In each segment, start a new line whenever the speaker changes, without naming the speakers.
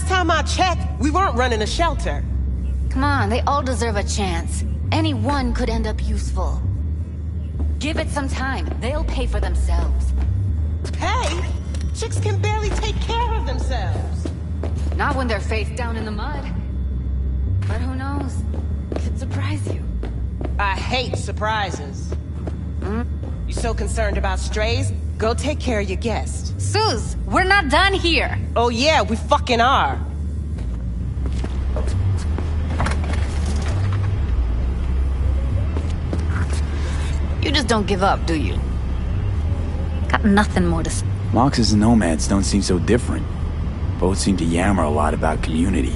Last time I checked, we weren't running a shelter.
Come on, they all deserve a chance. Any one could end up useful. Give it some time. They'll pay for themselves.
Hey, chicks can barely take care of themselves.
Not when they're face down in the mud. But who knows? Could surprise you.
I hate surprises. You so concerned about strays? Go take care of your guest.
Suze, we're not done here.
Oh yeah, we fucking are.
You just don't give up, do you? Got nothing more to say.
Moxes and nomads don't seem so different. Both seem to yammer a lot about community,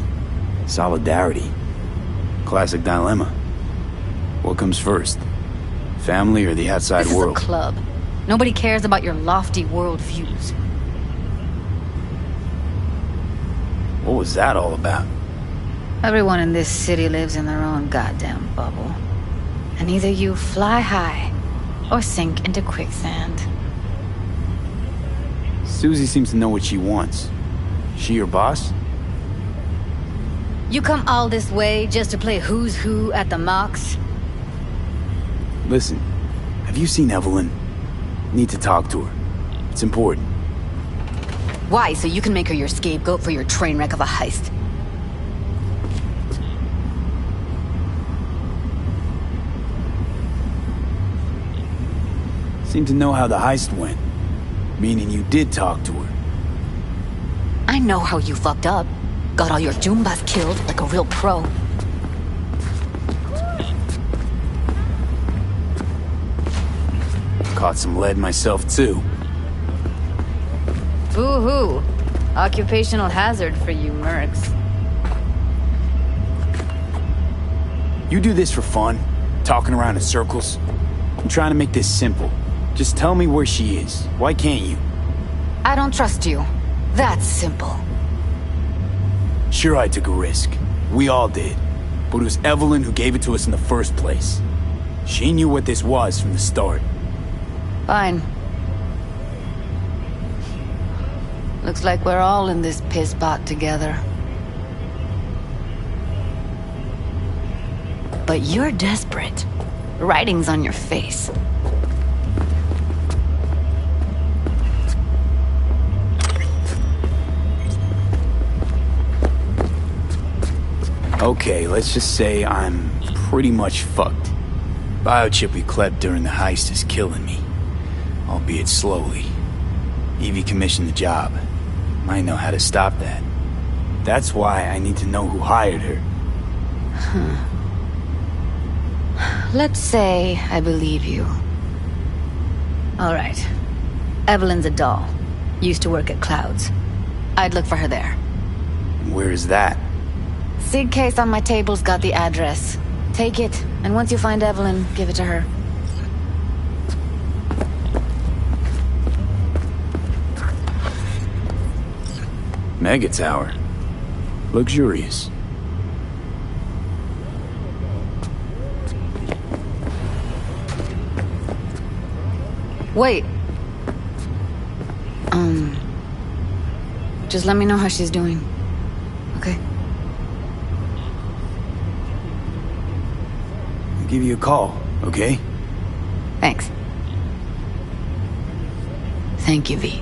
solidarity. Classic dilemma. What comes first? Family or the outside world?
This is a club. Nobody cares about your lofty world views.
What was that all about?
Everyone in this city lives in their own goddamn bubble. And either you fly high, or sink into quicksand.
Susie seems to know what she wants. She your boss?
You come all this way just to play who's who at the Mox?
Listen, have you seen Evelyn? Need to talk to her. It's important.
Why? So you can make her your scapegoat for your train wreck of a heist?
Seem to know how the heist went. Meaning you did talk to her.
I know how you fucked up. Got all your Joombas killed like a real pro.
Caught some lead myself too.
Boo-hoo. Occupational hazard for you mercs.
You do this for fun? Talking around in circles? I'm trying to make this simple. Just tell me where she is. Why can't you?
I don't trust you. That's simple.
Sure, I took a risk. We all did. But it was Evelyn who gave it to us in the first place. She knew what this was from the start.
Fine. Looks like we're all in this piss pot together. But you're desperate. Writing's on your face.
Okay, let's just say I'm pretty much fucked. Biochip we clept during the heist is killing me. Albeit slowly. Evie commissioned the job. Might know how to stop that. That's why I need to know who hired her.
Let's say I believe you. Alright. Evelyn's a doll. Used to work at Clouds. I'd look for her there.
Where is that?
Sig case on my table's got the address. Take it, and once you find Evelyn, give it to her.
Mega Tower. Luxurious.
Wait. Just let me know how she's doing. Okay?
I'll give you a call, okay?
Thanks. Thank you, V.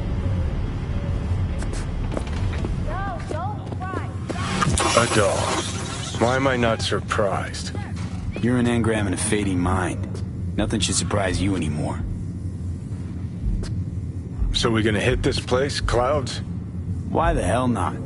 A doll. Why am I not surprised?
You're an engram and a fading mind. Nothing should surprise you anymore.
So we gonna hit this place, Clouds?
Why the hell not?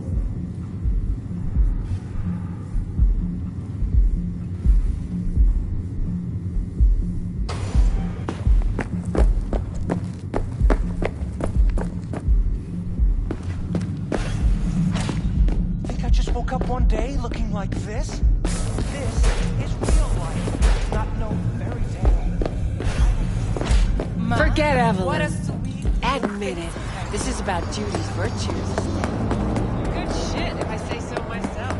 Think I just woke up one day looking like this? This is real life, not no fairy tale.
Forget Evelyn.
What a sweet...
Admit it. This is about Judy's virtues. Good shit, if I say so myself.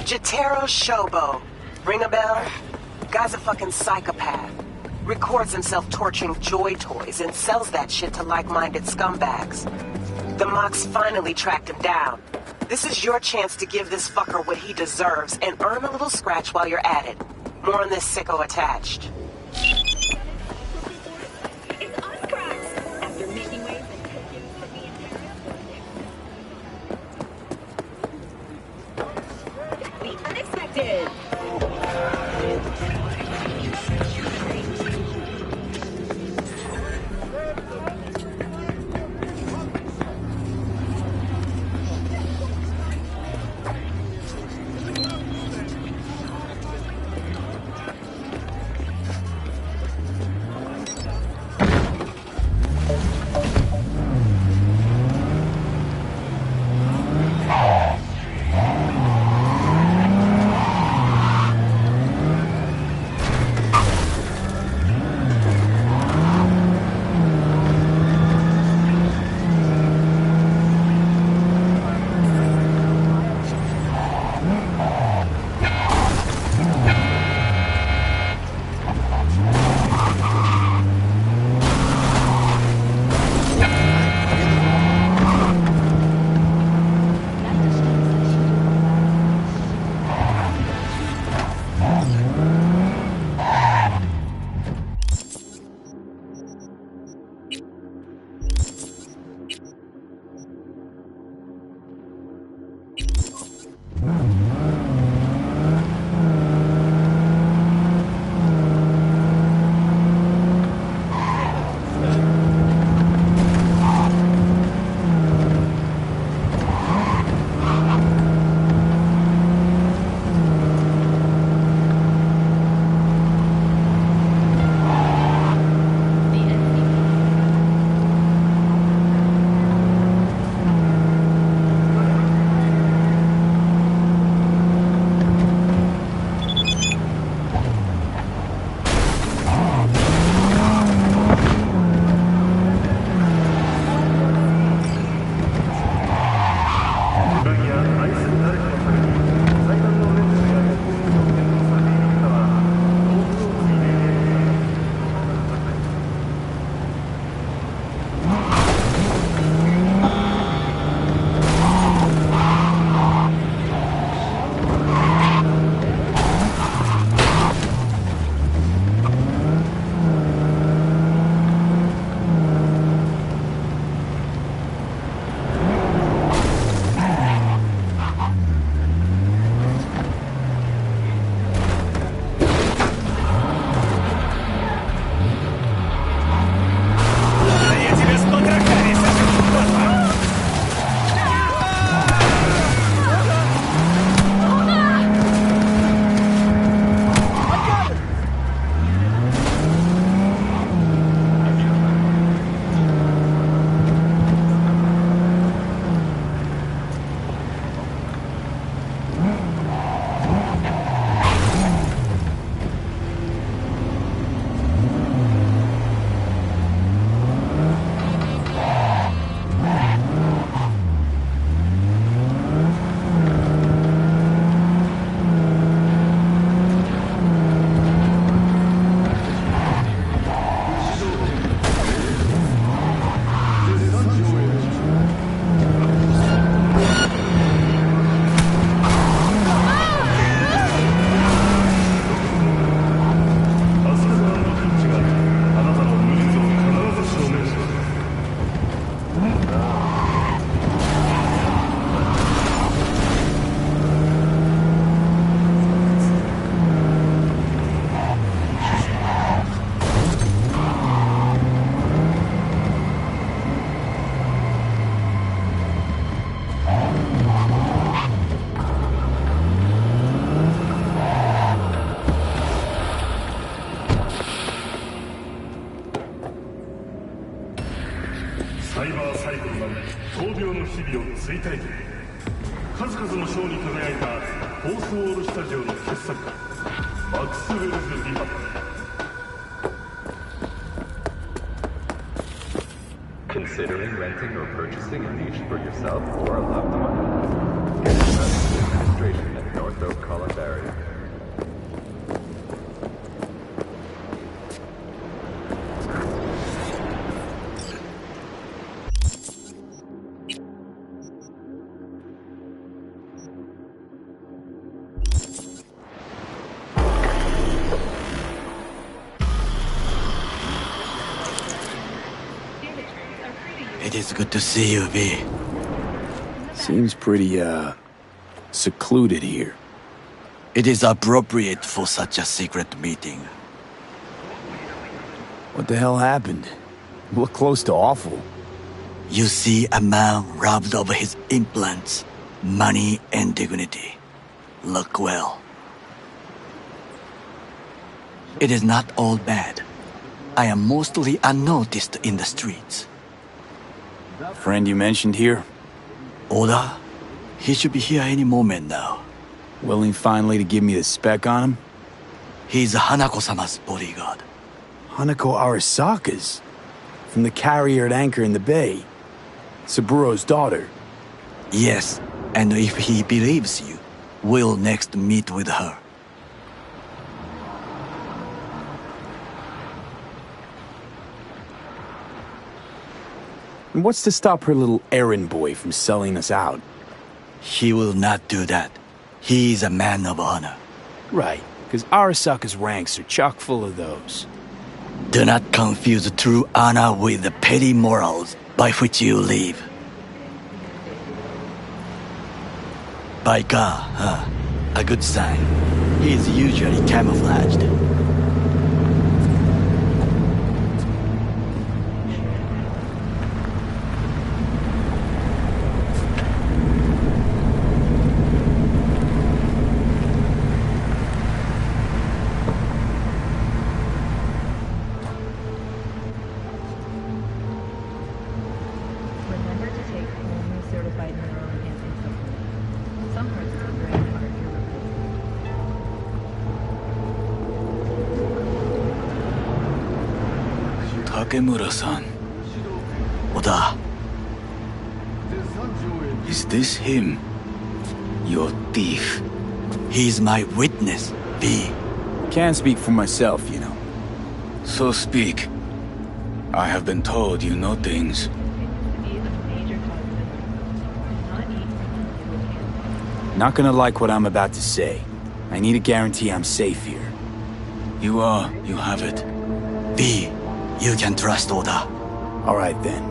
Jotaro Shobo. Ring a bell? Guy's a fucking psychopath. Records himself torturing joy toys and sells that shit to like-minded scumbags. The Mox finally tracked him down. This is your chance to give this fucker what he deserves and earn a little scratch while you're at it. More on this sicko attached.
It's us, cracks! After making waves and taking to me and the unexpected!
追体験数々の賞に輝いたフォースウォールスタジオの傑作マックス・ウェルズ・リハ
Considering renting or purchasing a niche for yourself or a loved one? Get in touch with the administration at North Oak Columbarium.
It is good to see you, V.
Seems pretty, secluded here.
It is appropriate for such a secret meeting.
What the hell happened? You look close to awful.
You see a man robbed of his implants, money and dignity. Look well. It is not all bad. I am mostly unnoticed in the streets.
Friend you mentioned here?
Oda? He should be here any moment now.
Willing finally to give me the spec on him?
He's Hanako-sama's bodyguard.
Hanako Arasaka's? From the carrier at anchor in the bay. Saburo's daughter.
Yes, and if he believes you, we'll next meet with her.
And what's to stop her little errand boy from selling us out?
He will not do that. He is a man of honor.
Right, because Arasaka's ranks are chock full of those.
Do not confuse true honor with the petty morals by which you live. Biker, huh? A good sign. He is usually camouflaged.
Remember to take only certified neuroenhancing supplements. Some parts of the brain are irreplaceable.
Takemura-san.
Oda.
Is this him? Your thief?
He's my witness, V.
Can't speak for myself, you know.
So speak. I have been told you know things.
Not gonna like what I'm about to say. I need a guarantee I'm safe here.
You are. You have it.
V, you can trust Oda.
Alright then.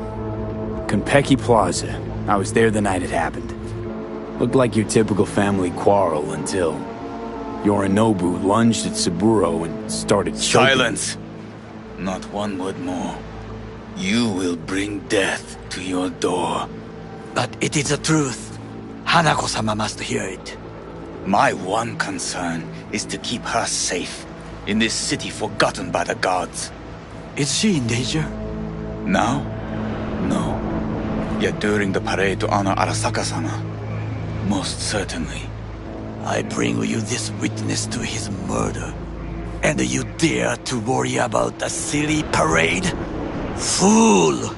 Konpeki Plaza. I was there the night it happened. Looked like your typical family quarrel until Yorinobu lunged at Saburo and started choking.
Silence! Not one word more. You will bring death to your door.
But it is the truth. Hanako-sama must hear it.
My one concern is to keep her safe in this city forgotten by the gods.
Is she in danger?
Now? No. Yet during the parade to honor Arasaka-sama, most certainly.
I bring you this witness to his murder, and you dare to worry about a silly parade? Fool!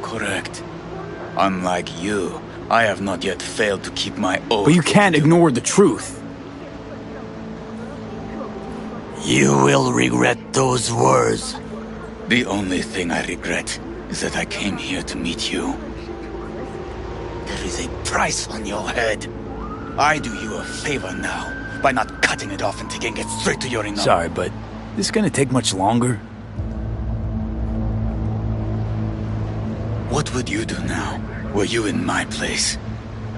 Correct. Unlike you, I have not yet failed to keep my oath.
But you can't ignore the truth.
You will regret those words.
The only thing I regret is that I came here to meet you. There is a price on your head. I do you a favor now by not cutting it off and taking it straight to your enough.
Sorry, but this gonna take much longer?
What would you do now, were you in my place?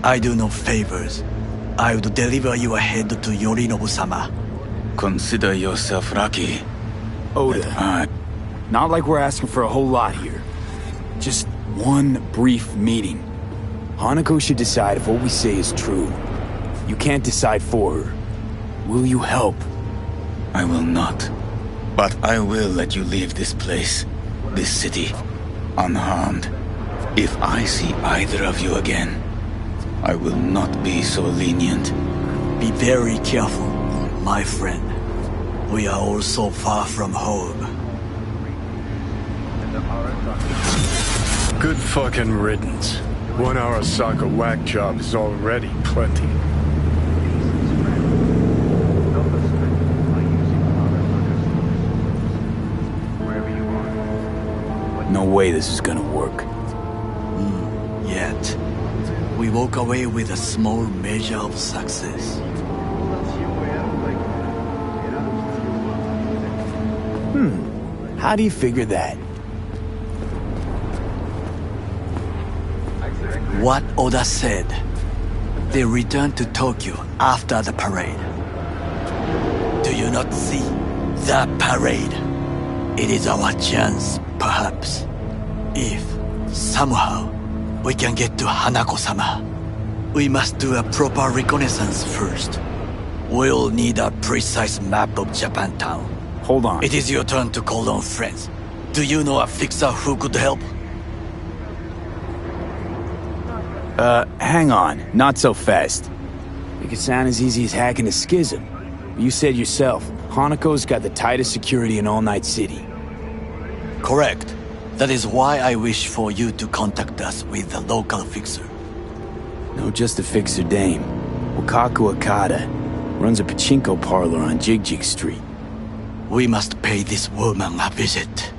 I do no favors. I would deliver your head to Yorinobu-sama.
Consider yourself lucky.
Oda, not like we're asking for a whole lot here. Just one brief meeting. Hanako should decide if what we say is true. You can't decide for her. Will you help?
I will not. But I will let you leave this place, this city, unharmed. If I see either of you again, I will not be so lenient.
Be very careful, my friend. We are all so far from home.
Good fucking riddance. 1 Arasaka whack job is already plenty.
No way this is gonna work.
Yet, we walk away with a small measure of success.
How do you figure that?
What Oda said. They returned to Tokyo after the parade. Do you not see the parade? It is our chance, perhaps. If, somehow, we can get to Hanako-sama, we must do a proper reconnaissance first. We'll need a precise map of Japantown.
Hold on.
It is your turn to call on friends. Do you know a fixer who could help?
Hang on. Not so fast. It could sound as easy as hacking a schism. You said yourself, Hanako's got the tightest security in All Night City.
Correct. That is why I wish for you to contact us with the local fixer.
No, just a fixer dame. Wakaku Akata runs a pachinko parlor on Jig Jig Street.
We must pay this woman a visit.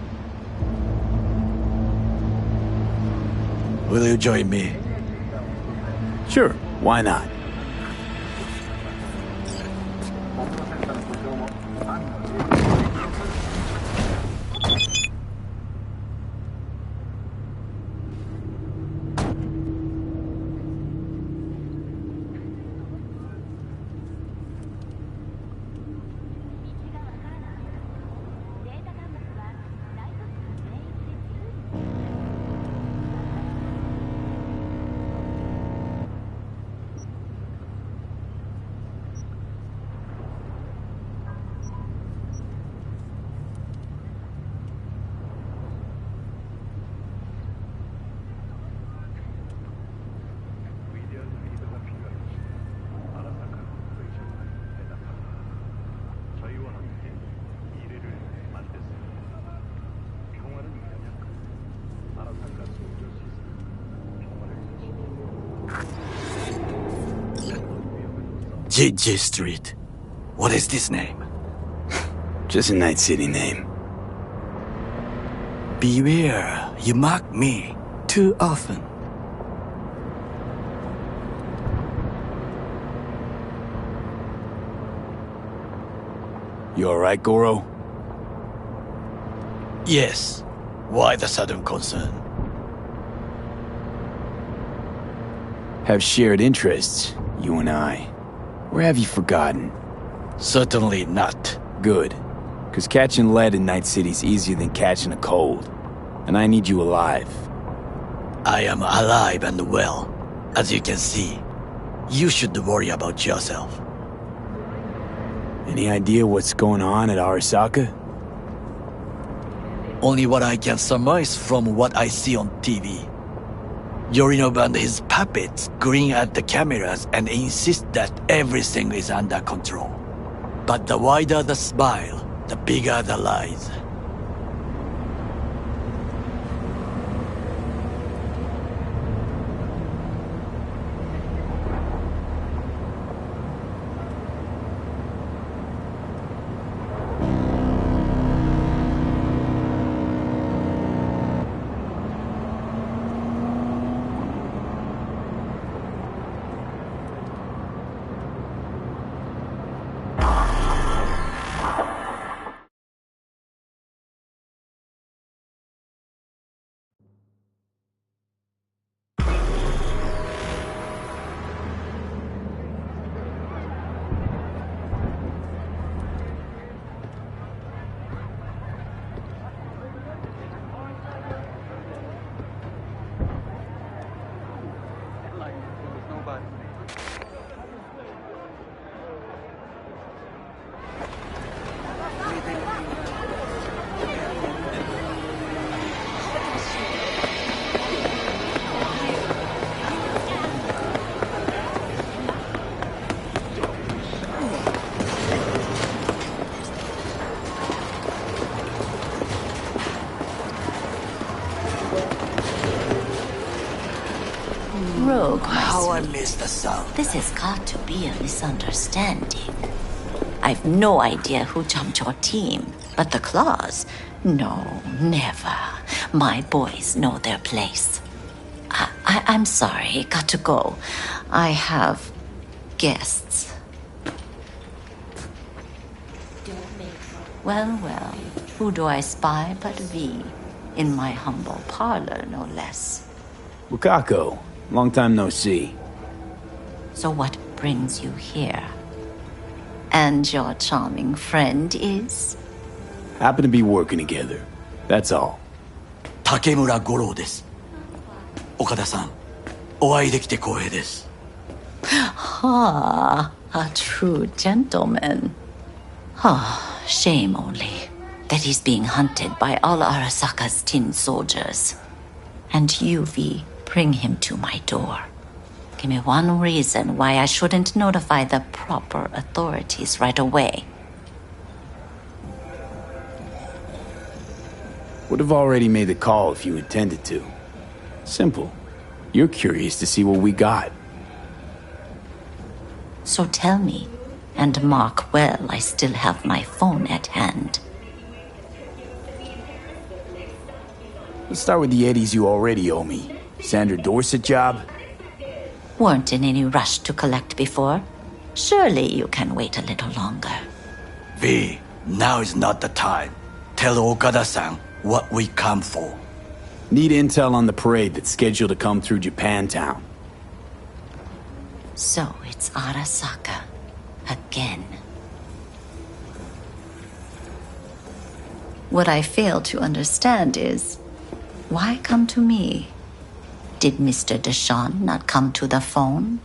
Will you join me?
Sure, why not?
Jiji Street. What is this name?
Just a Night City name.
Beware, you mock me too often.
You alright, Goro?
Yes. Why the sudden concern?
Have shared interests, you and I. Or have you forgotten?
Certainly not.
Good. Because catching lead in Night City's easier than catching a cold. And I need you alive.
I am alive and well, as you can see. You should worry about yourself.
Any idea what's going on at Arasaka?
Only what I can surmise from what I see on TV. Yorinobu and his puppets grin at the cameras and insist that everything is under control. But the wider the smile, the bigger the lies. Okada-san.
This has got to be a misunderstanding. I've no idea who jumped your team, but the claws? No, never. My boys know their place. I'm sorry, got to go. I have guests. Well, well, who do I spy but V? In my humble parlor, no less.
Wakako, long time no see.
So what brings you here? And your charming friend is?
Happen to be working together. That's all.
Takemura Goro です。Okada-san, お会いできて光栄です。
Ah, a true gentleman. Ah, shame only that he's being hunted by all Arasaka's tin soldiers. And you, V, bring him to my door. Give me one reason why I shouldn't notify the proper authorities right away.
Would have already made the call if you intended to. Simple. You're curious to see what we got.
So tell me, and mark well I still have my phone at hand.
Let's start with the eddies you already owe me. Sandra Dorset job?
Weren't in any rush to collect before. Surely you can wait a little longer.
V, now is not the time. Tell Okada-san what we come for.
Need intel on the parade that's scheduled to come through Japantown.
So it's Arasaka. Again. What I fail to understand is, why come to me? Did Mr. Deshawn not come to the phone?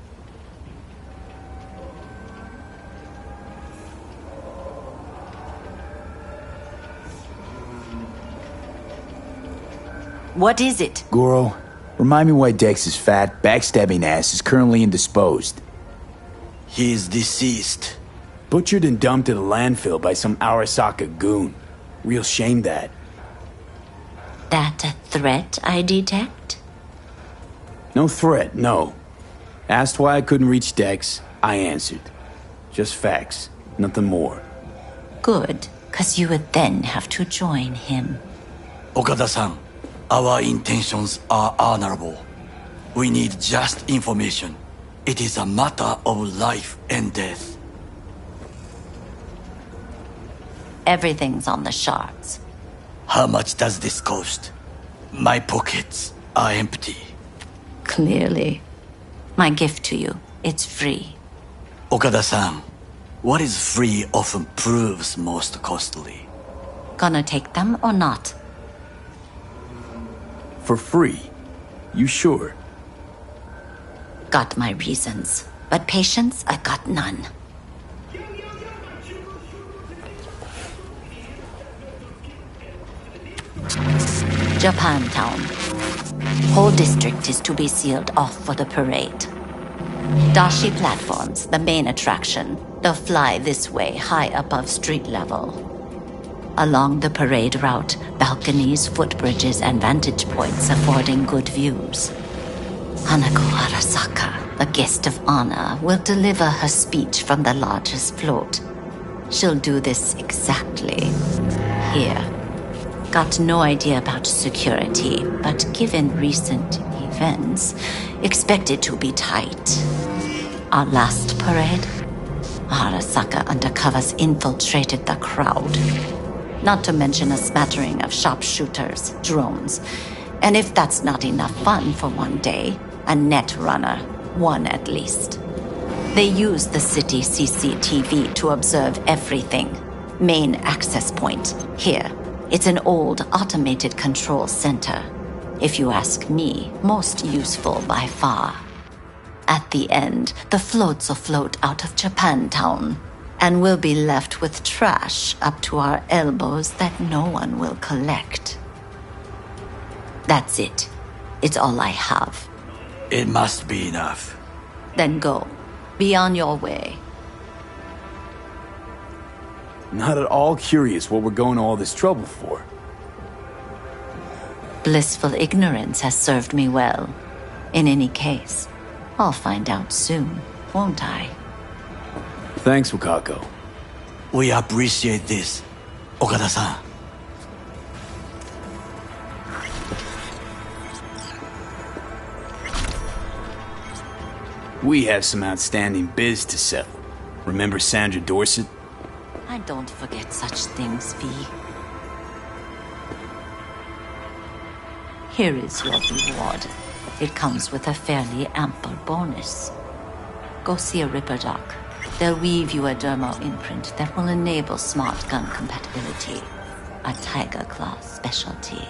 What is it?
Goro, remind me why Dex's fat, backstabbing ass is currently indisposed.
He is deceased.
Butchered and dumped at a landfill by some Arasaka goon. Real shame that.
That a threat I detect?
No threat, no. Asked why I couldn't reach Dex, I answered. Just facts, nothing more.
Good, 'cause you would then have to join him.
Okada-san, our intentions are honorable. We need just information. It is a matter of life and death.
Everything's on the shards.
How much does this cost? My pockets are empty.
Clearly. My gift to you, it's free.
Okada-san, what is free often proves most costly.
Gonna take them or not?
For free? You sure?
Got my reasons, but patience I got none. Japantown. Whole district is to be sealed off for the parade. Dashi platforms, the main attraction. They'll fly this way, high above street level. Along the parade route, balconies, footbridges, and vantage points affording good views. Hanako Arasaka, a guest of honor, will deliver her speech from the largest float. She'll do this exactly here. Got no idea about security, but given recent events, expect it to be tight. Our last parade, Arasaka undercovers infiltrated the crowd. Not to mention a smattering of sharpshooters, drones, and if that's not enough fun for one day, a net runner, one at least. They use the city CCTV to observe everything. Main access point, here. It's an old automated control center. If you ask me, most useful by far. At the end, the floats will float out of Japantown, and we'll be left with trash up to our elbows that no one will collect. That's it. It's all I have.
It must be enough.
Then go. Be on your way.
Not at all curious what we're going to all this trouble for.
Blissful ignorance has served me well. In any case, I'll find out soon, won't I?
Thanks, Wakako.
We appreciate this, Okada-san.
We have some outstanding biz to settle. Remember Sandra Dorset?
I don't forget such things, V. Here is your reward. It comes with a fairly ample bonus. Go see a Ripper Doc. They'll weave you a dermal imprint that will enable smart gun compatibility. A Tiger Claw specialty.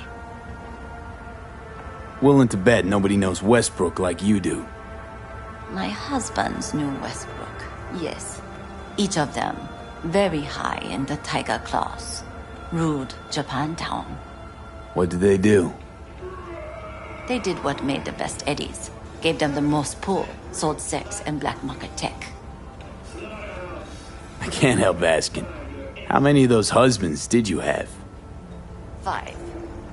Willing to bet nobody knows Westbrook like you do.
My husband's knew Westbrook, yes. Each of them very high in the Tiger Claws. Ruled Japantown.
What did they do?
They did what made the best eddies. Gave them the most pull, sold sex and black market tech.
I can't help asking. How many of those husbands did you have?
5.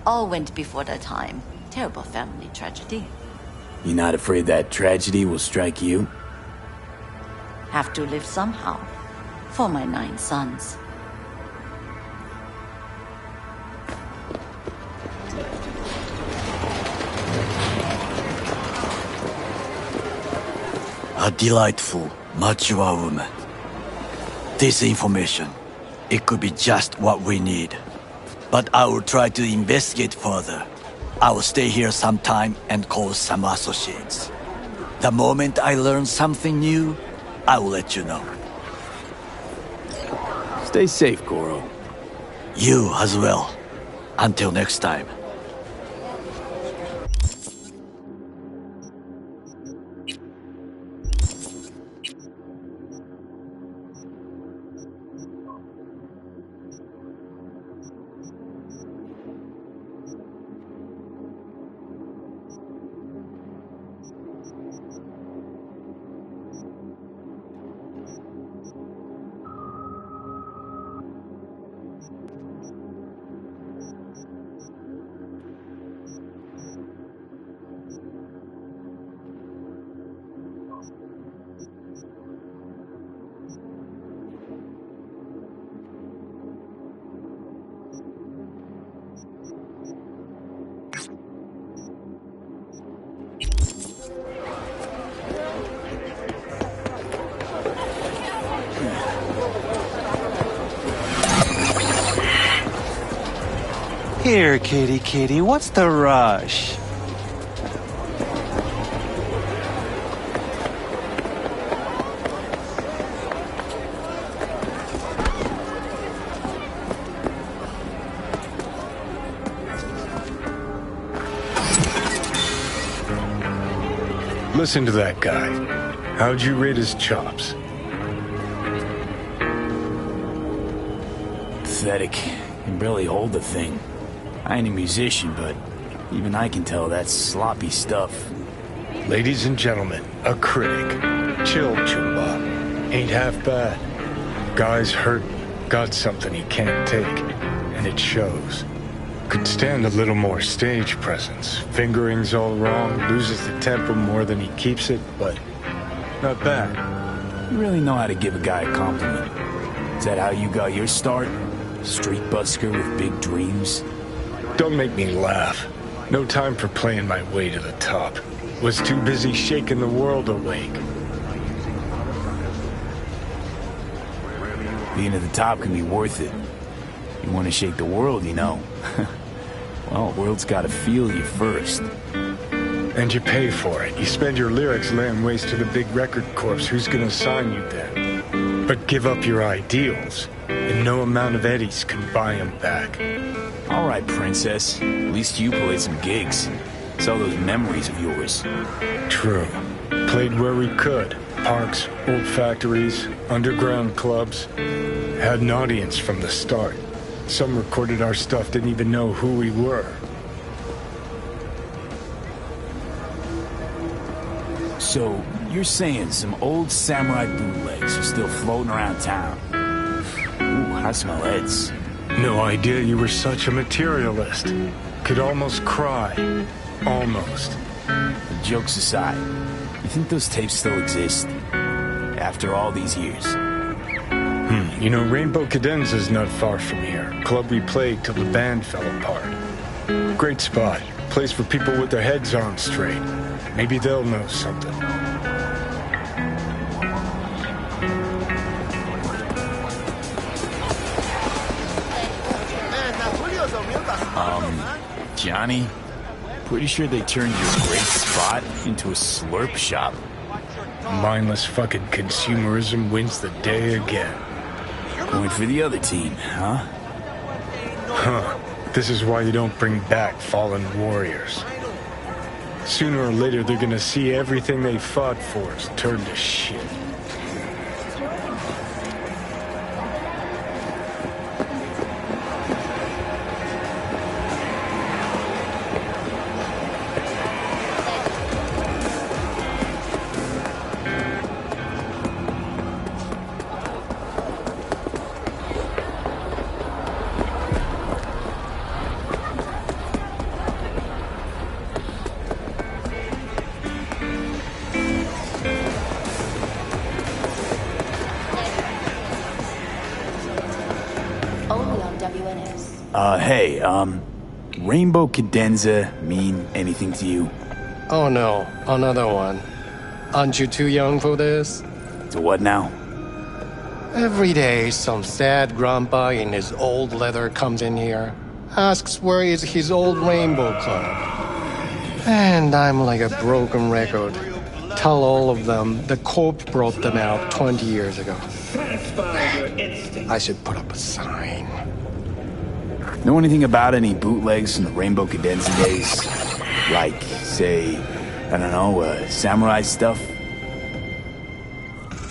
All went before their time. Terrible family tragedy.
You not afraid that tragedy will strike you?
Have to live somehow. For my 9 sons.
A delightful, mature woman. This information, it could be just what we need. But I will try to investigate further. I will stay here some time and call some associates. The moment I learn something new, I will let you know.
Stay safe, Goro.
You as well. Until next time.
Here, kitty, what's the rush?
Listen to that guy. How'd you rate his chops?
Pathetic. Can barely hold the thing. I ain't a musician, but even I can tell that's sloppy stuff.
Ladies and gentlemen, a critic. Chill, Chumba. Ain't half bad. Guy's hurt, got something he can't take, and it shows. Could stand a little more stage presence. Fingering's all wrong, loses the tempo more than he keeps it, but not bad.
You really know how to give a guy a compliment. Is that how you got your start? Street busker with big dreams?
Don't make me laugh. No time for playing my way to the top. Was too busy shaking the world awake.
Being at the top can be worth it. You want to shake the world, you know. Well, the world's got to feel you first.
And you pay for it. You spend your lyrics laying waste to the big record corps. Who's gonna sign you then? But give up your ideals, and no amount of eddies can buy them back.
All right, princess. At least you played some gigs. Saw those memories of yours.
True. Played where we could. Parks, old factories, underground clubs. Had an audience from the start. Some recorded our stuff, didn't even know who we were.
So, you're saying some old samurai bootlegs are still floating around town? Ooh, I smell heads.
No idea you were such a materialist. Could almost cry. Almost.
Jokes aside, You think those tapes still exist? After all these years?
You know, Rainbow Cadenza's not far from here. Club we played till the band fell apart. Great spot. Place for people with their heads on straight. Maybe they'll know something.
Johnny? Pretty sure they turned your great spot into a slurp shop.
Mindless fucking consumerism wins the day again.
Going for the other team, huh?
Huh. This is why you don't bring back fallen warriors. Sooner or later, they're gonna see everything they fought for is turned to shit.
Hey, Rainbow Cadenza mean anything to you?
Oh no, another one. Aren't you too young for this?
To what now?
Every day, some sad grandpa in his old leather comes in here, asks where is his old Rainbow Club. And I'm like a broken record. Tell all of them the Corp brought them out 20 years ago. I should put up a sign.
Know anything about any bootlegs from the Rainbow Cadenza days? Like, say, I don't know, samurai stuff?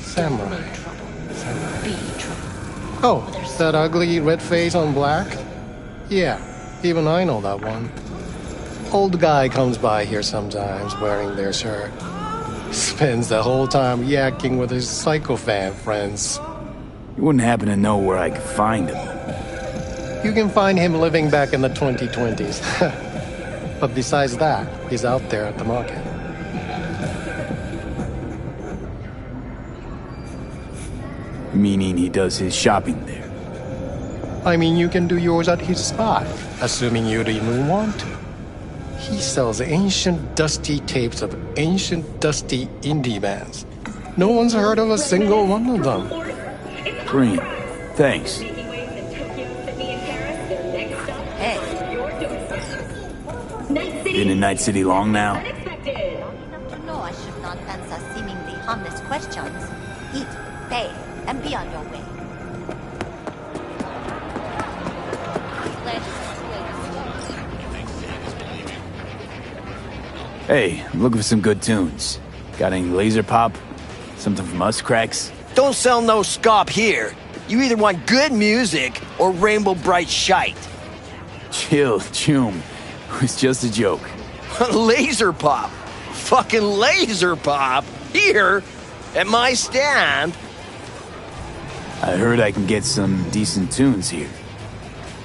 Samurai. Oh, that ugly red face on black? Yeah, even I know that one. Old guy comes by here sometimes wearing their shirt. Spends the whole time yakking with his psychofan friends.
You wouldn't happen to know where I could find him?
You can find him living back in the 2020s. But besides that, he's out there at the market.
Meaning he does his shopping there?
I mean, you can do yours at his spot, assuming you'd even want to. He sells ancient, dusty tapes of ancient, dusty indie bands. No one's heard of a single one of them.
Green, thanks. Been in Night City long now?
No, I should not answer seemingly harmless questions. Eat, pay, and be on your way.
Hey, I'm looking for some good tunes. Got any laser pop? Something from Us Cracks?
Don't sell no scop here. You either want good music or rainbow bright shite.
Chill, Choom. It was just a joke.
Laser pop. Fucking laser pop. Here, at my stand.
I heard I can get some decent tunes here.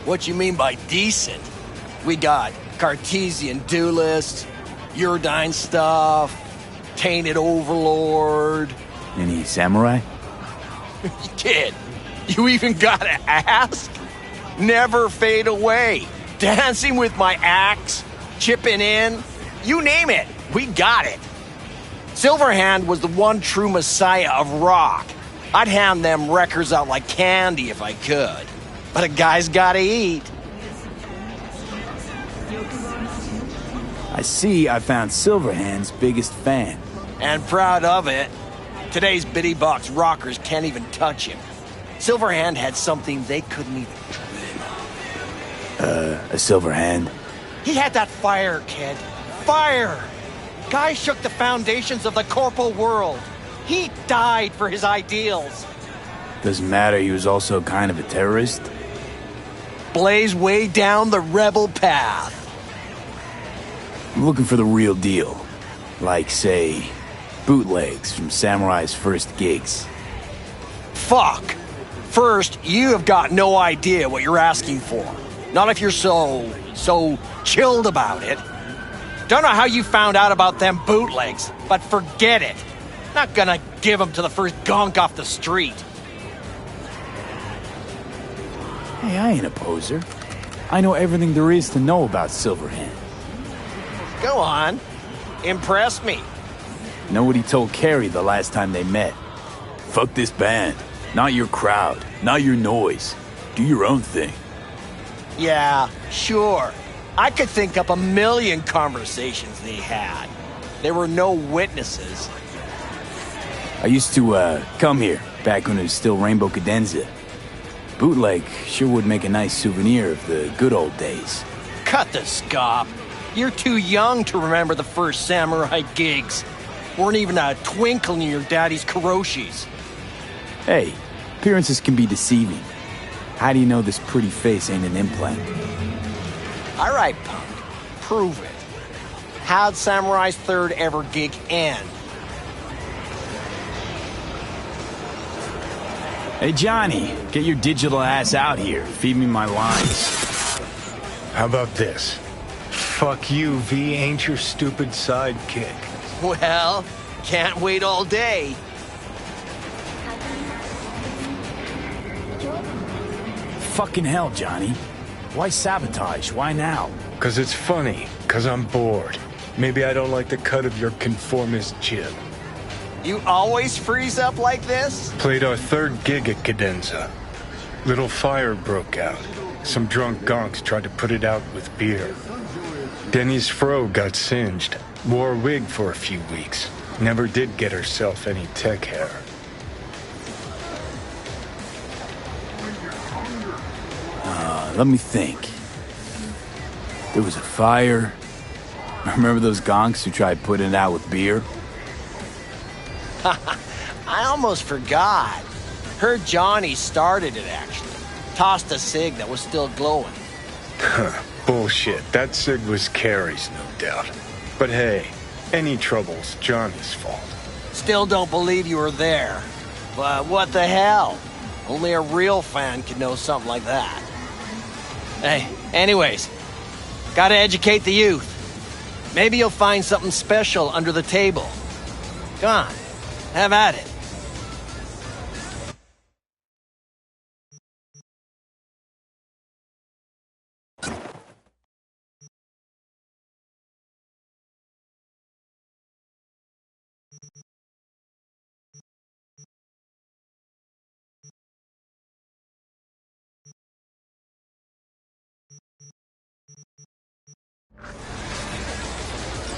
What you mean by decent? We got Cartesian Duelist, Uridine stuff, Tainted Overlord.
Any samurai?
Kid, you even gotta ask? Never fade away. Dancing with my axe, chipping in, you name it, we got it. Silverhand was the one true messiah of rock. I'd hand them records out like candy if I could. But a guy's gotta eat.
I see I found Silverhand's biggest fan.
And proud of it. Today's bitty box rockers can't even touch him. Silverhand had something they couldn't even dream.
A Silverhand?
He had that fire, kid. Fire! Guy shook the foundations of the corporal world. He died for his ideals.
Doesn't matter, he was also kind of a terrorist.
Blaze way down the rebel path.
I'm looking for the real deal. Like, say, bootlegs from Samurai's first gigs.
Fuck! First, you have got no idea what you're asking for. Not if you're so chilled about it.
Don't know how you found out about them bootlegs, but forget it. Not gonna give them to the first gonk off the street.
Hey, I ain't a poser. I know everything there is to know about Silverhand.
Go on. Impress me.
Know what he told Carrie the last time they met? Fuck this band. Not your crowd. Not your noise. Do your own thing.
Yeah, sure. I could think up a million conversations they had. There were no witnesses.
I used to, come here, back when it was still Rainbow Cadenza. Bootleg sure would make a nice souvenir of the good old days.
Cut the scop. You're too young to remember the first samurai gigs. Weren't even a twinkle in your daddy's karoshis.
Hey, appearances can be deceiving. How do you know this pretty face ain't an implant?
All right, punk. Prove it. How'd Samurai's third ever gig end?
Hey, Johnny, get your digital ass out here. Feed me my lines.
How about this? Fuck you, V ain't your stupid sidekick.
Well, can't wait all day.
Fucking hell, Johnny. Why sabotage? Why now?
'Cause it's funny. 'Cause I'm bored. Maybe I don't like the cut of your conformist jib.
You always freeze up like this?
Played our third gig at Cadenza. Little fire broke out. Some drunk gonks tried to put it out with beer. Denny's fro got singed. Wore a wig for a few weeks. Never did get herself any tech hair.
Let me think. There was a fire. Remember those gonks who tried putting it out with beer?
I almost forgot. Heard Johnny started it, actually. Tossed a cig that was still glowing.
Bullshit. That cig was Carrie's, no doubt. But hey, any trouble's Johnny's fault.
Still don't believe you were there. But what the hell? Only a real fan could know something like that. Hey, anyways, gotta educate the youth. Maybe you'll find something special under the table. Come on, have at it.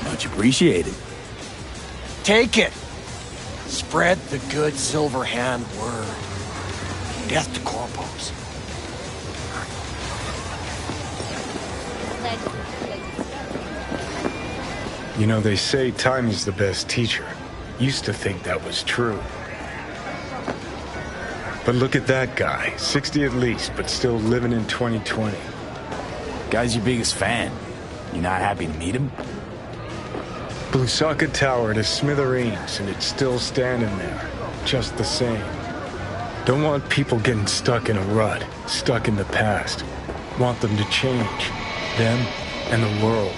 Much appreciated.
Take it. Spread the good Silverhand word. Death to corpos.
You know, they say time is the best teacher. Used to think that was true. But look at that guy. 60 at least, but still living in 2020.
Guy's your biggest fan. You not happy to meet him?
Blusaka Tower to smithereens, and it's still standing there. Just the same. Don't want people getting stuck in a rut, stuck in the past. Want them to change. Them and the world.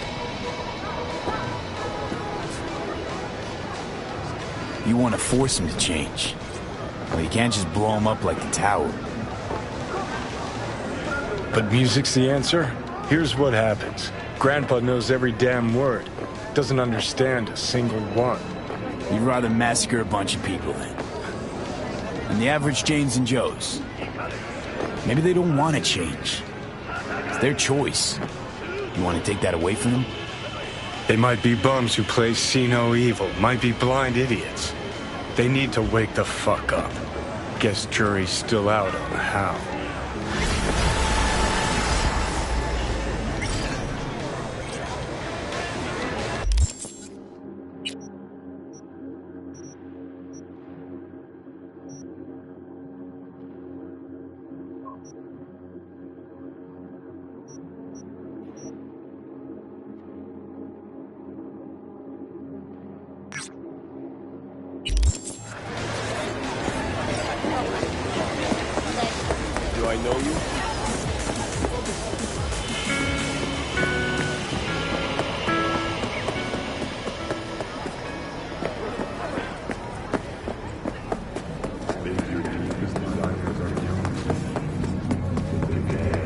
You want to force him to change. Well, you can't just blow him up like the tower.
But music's the answer? Here's what happens. Grandpa knows every damn word. Doesn't understand a single one.
You'd rather massacre a bunch of people then. And the average Janes and Joes. Maybe they don't want to change. It's their choice. You want to take that away from them?
They might be bums who play see no evil, might be blind idiots. They need to wake the fuck up. Guess jury's still out on how.
Do I know you?
Make your deepest desires our yours. We begin.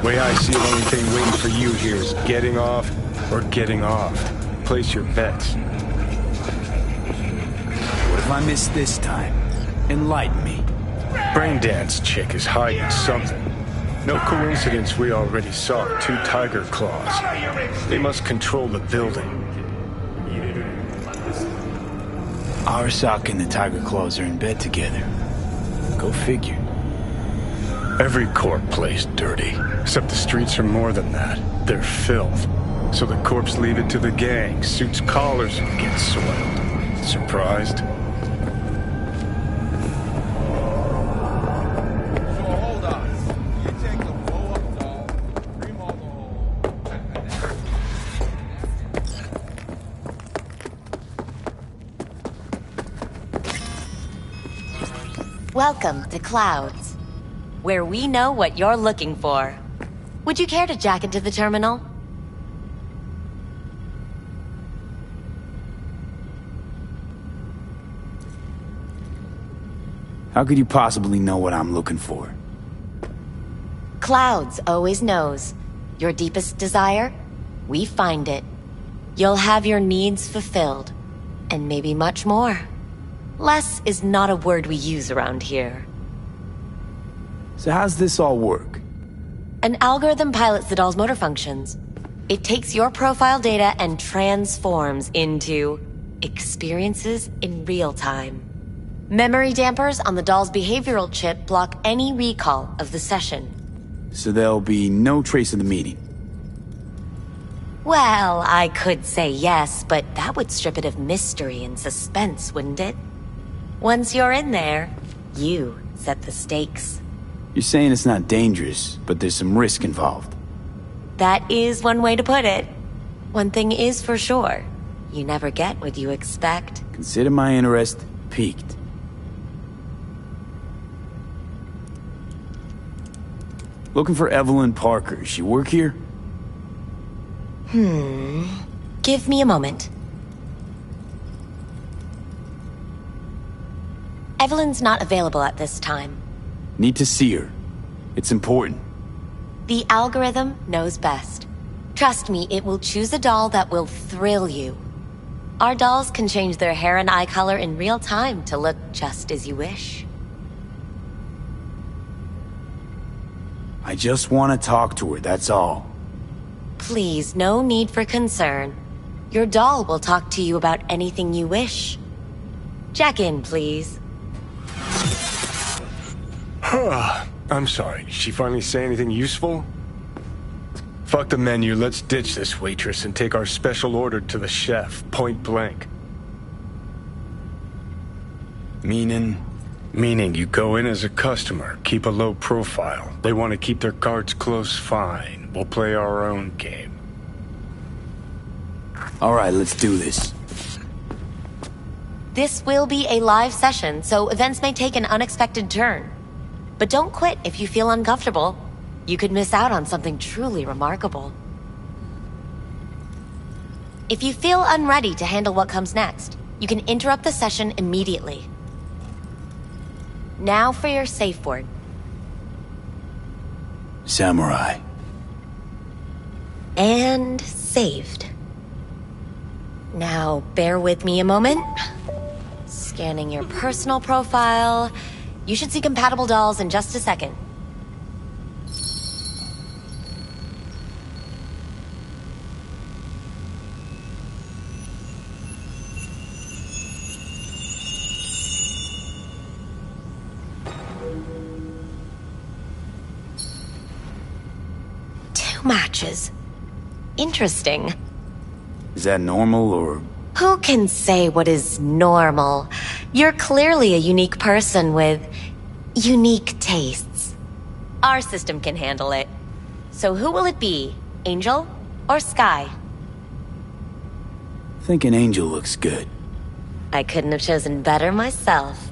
Way I see it, only thing waiting for you here is getting off or getting off. Place your bets.
What if I miss this time? Enlighten me.
Braindance chick is hiding something. No coincidence we already saw 2 tiger claws. They must control the building.
Arasaka and the Tiger Claws are in bed together. Go figure.
Every corp plays dirty, except the streets are more than that. They're filth. So the corps leave it to the gang. Suits collars and get soiled. Surprised?
Welcome to Clouds, where we know what you're looking for. Would you care to jack into the terminal?
How could you possibly know what I'm looking for?
Clouds always knows. Your deepest desire? We find it. You'll have your needs fulfilled, and maybe much more. Less is not a word we use around here.
So how's this all work?
An algorithm pilots the doll's motor functions. It takes your profile data and transforms into experiences in real time. Memory dampers on the doll's behavioral chip block any recall of the session.
So there'll be no trace of the meeting?
Well, I could say yes, but that would strip it of mystery and suspense, wouldn't it? Once you're in there, you set the stakes.
You're saying it's not dangerous, but there's some risk involved.
That is one way to put it. One thing is for sure. You never get what you expect.
Consider my interest piqued. Looking for Evelyn Parker. She work here?
Give me a moment. Evelyn's not available at this time.
Need to see her. It's important.
The algorithm knows best. Trust me, it will choose a doll that will thrill you. Our dolls can change their hair and eye color in real time to look just as you wish.
I just want to talk to her, that's all.
Please, no need for concern. Your doll will talk to you about anything you wish. Jack in, please.
I'm sorry, did she finally say anything useful? Fuck the menu, let's ditch this waitress and take our special order to the chef, point blank.
Meaning?
Meaning you go in as a customer, keep a low profile. They want to keep their cards close, fine. We'll play our own game.
Alright, let's do this.
This will be a live session, so events may take an unexpected turn. But don't quit if you feel uncomfortable. You could miss out on something truly remarkable. If you feel unready to handle what comes next, you can interrupt the session immediately. Now for your safe word.
Samurai.
And saved. Now, bear with me a moment. Scanning your personal profile. You should see compatible dolls in just a second. 2 matches. Interesting.
Is that normal, or...?
Who can say what is normal? You're clearly a unique person with unique tastes. Our system can handle it. So who will it be? Angel or Sky?
I think an angel looks good.
I couldn't have chosen better myself.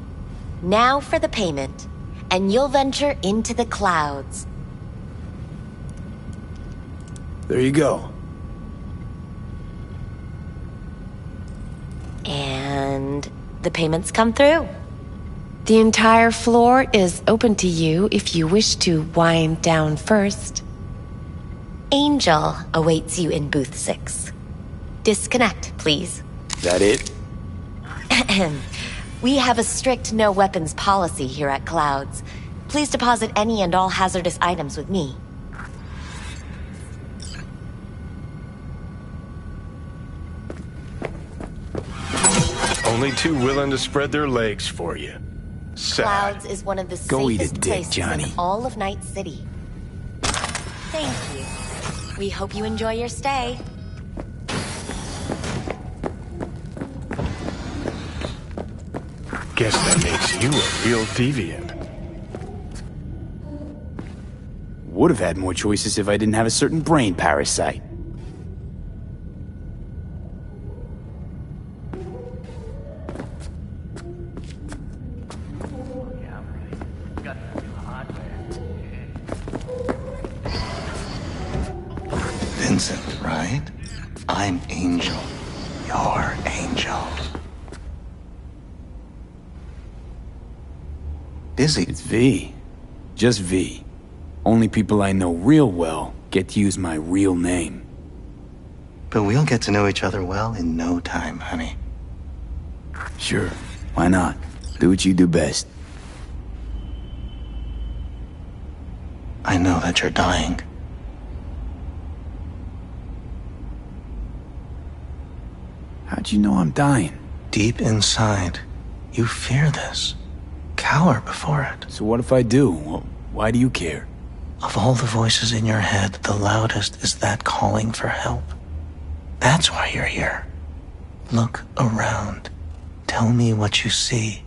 Now for the payment, and you'll venture into the clouds.
There you go.
And the payments come through.
The entire floor is open to you if you wish to wind down first.
Angel awaits you in booth 6. Disconnect, please.
Is that it?
We have a strict no weapons policy here at Clouds. Please deposit any and all hazardous items with me.
Only too willing to spread their legs for you. Sad.
Clouds is one of the
Go eat a
safest
dick,
places
Johnny.
in all of Night City. Thank you. We hope you enjoy your stay.
Guess that makes you a real deviant.
Would have had more choices if I didn't have a certain brain parasite.
Vincent, right? I'm Angel. Your Angel. Busy.
It's V. Just V. Only people I know real well get to use my real name.
But we'll get to know each other well in no time, honey.
Sure. Why not? Do what you do best.
I know that you're dying.
How'd you know I'm dying?
Deep inside, you fear this. Cower before it.
So what if I do? Why do you care?
Of all the voices in your head, the loudest is that calling for help. That's why you're here. Look around. Tell me what you see.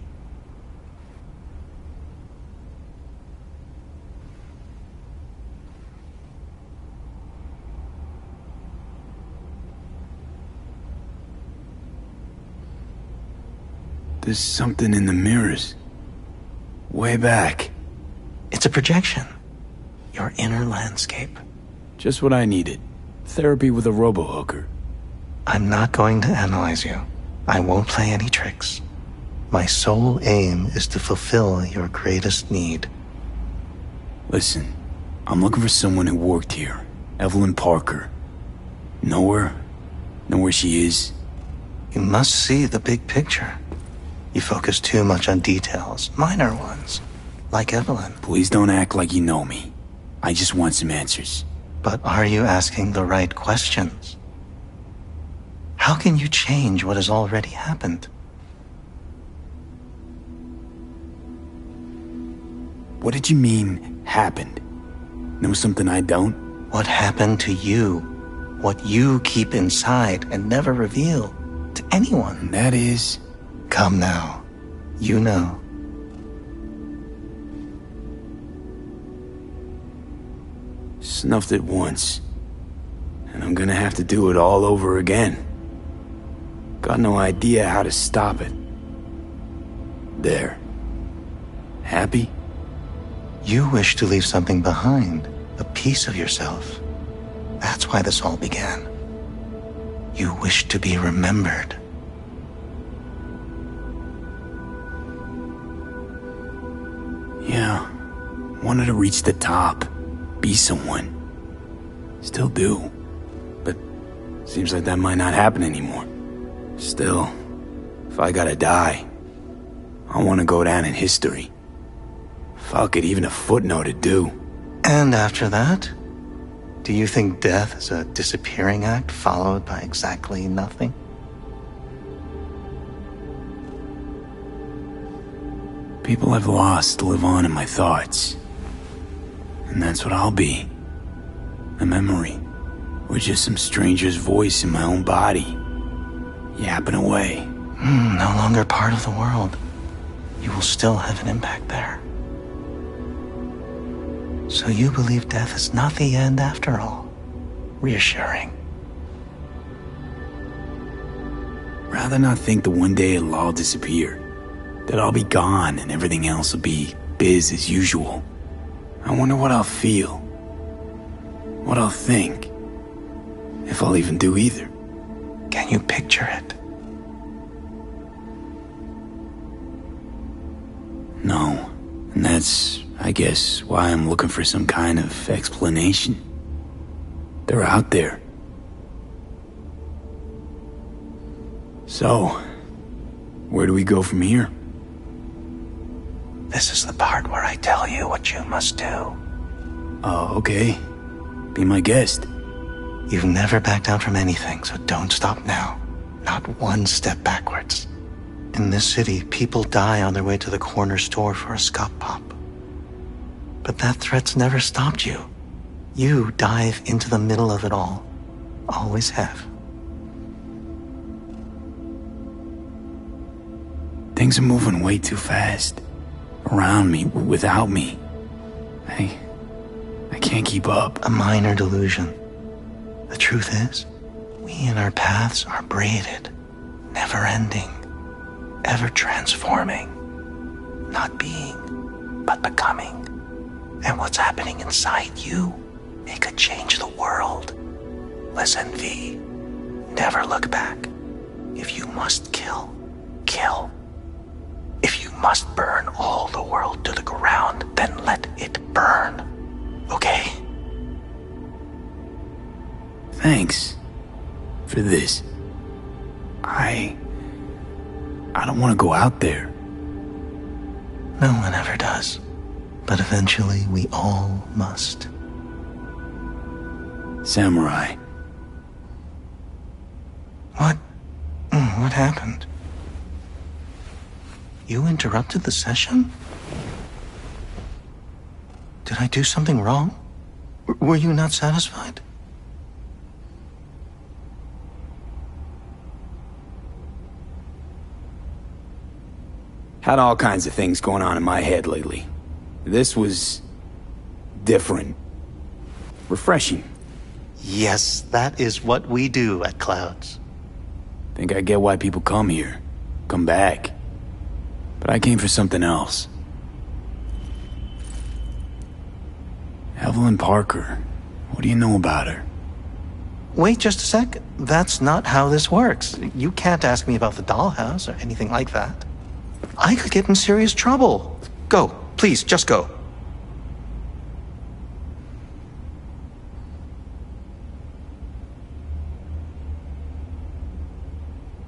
There's something in the mirrors. Way back.
It's a projection. Your inner landscape.
Just what I needed. Therapy with a robo-hooker.
I'm not going to analyze you. I won't play any tricks. My sole aim is to fulfill your greatest need.
Listen, I'm looking for someone who worked here. Evelyn Parker. Know her? Know where she is?
You must see the big picture. You focus too much on details, minor ones, like Evelyn.
Please don't act like you know me. I just want some answers.
But are you asking the right questions? How can you change what has already happened?
What did you mean, happened? Know something I don't?
What happened to you? What you keep inside and never reveal to anyone?
And that is...
Come now. You know.
Snuffed it once. And I'm gonna have to do it all over again. Got no idea how to stop it. There. Happy?
You wish to leave something behind, a piece of yourself. That's why this all began. You wish to be remembered.
Yeah. Wanted to reach the top. Be someone. Still do. But seems like that might not happen anymore. Still, if I gotta die, I want to go down in history. Fuck it, even a footnote would do.
And after that? Do you think death is a disappearing act followed by exactly nothing?
People I've lost live on in my thoughts. And that's what I'll be. A memory. Or just some stranger's voice in my own body. Yapping away.
No longer part of the world. You will still have an impact there. So you believe death is not the end after all. Reassuring.
Rather not think that one day it'll all disappear. That I'll be gone and everything else will be biz as usual. I wonder what I'll feel. What I'll think. If I'll even do either.
Can you picture it?
No. And that's, I guess, why I'm looking for some kind of explanation. They're out there. So, where do we go from here?
This is the part where I tell you what you must do.
Oh, okay. Be my guest.
You've never backed down from anything, so don't stop now. Not one step backwards. In this city, people die on their way to the corner store for a scop pop. But that threat's never stopped you. You dive into the middle of it all. Always have.
Things are moving way too fast. Around me, without me. I can't keep up.
A minor delusion. The truth is, we and our paths are braided, never-ending, ever-transforming. Not being, but becoming. And what's happening inside you, it could change the world. Listen, V. Never look back. If you must kill, kill. If you must burn all the world to the ground, then let it burn. Okay?
Thanks for this. I don't want to go out there.
No one ever does. But eventually we all must.
Samurai.
What happened? You interrupted the session? Did I do something wrong? Were you not satisfied?
Had all kinds of things going on in my head lately. This was different. Refreshing.
Yes, that is what we do at Clouds.
Think I get why people come here. Come back. But I came for something else. Evelyn Parker. What do you know about her?
Wait just a sec. That's not how this works. You can't ask me about the dollhouse or anything like that. I could get in serious trouble. Go. Please, just go.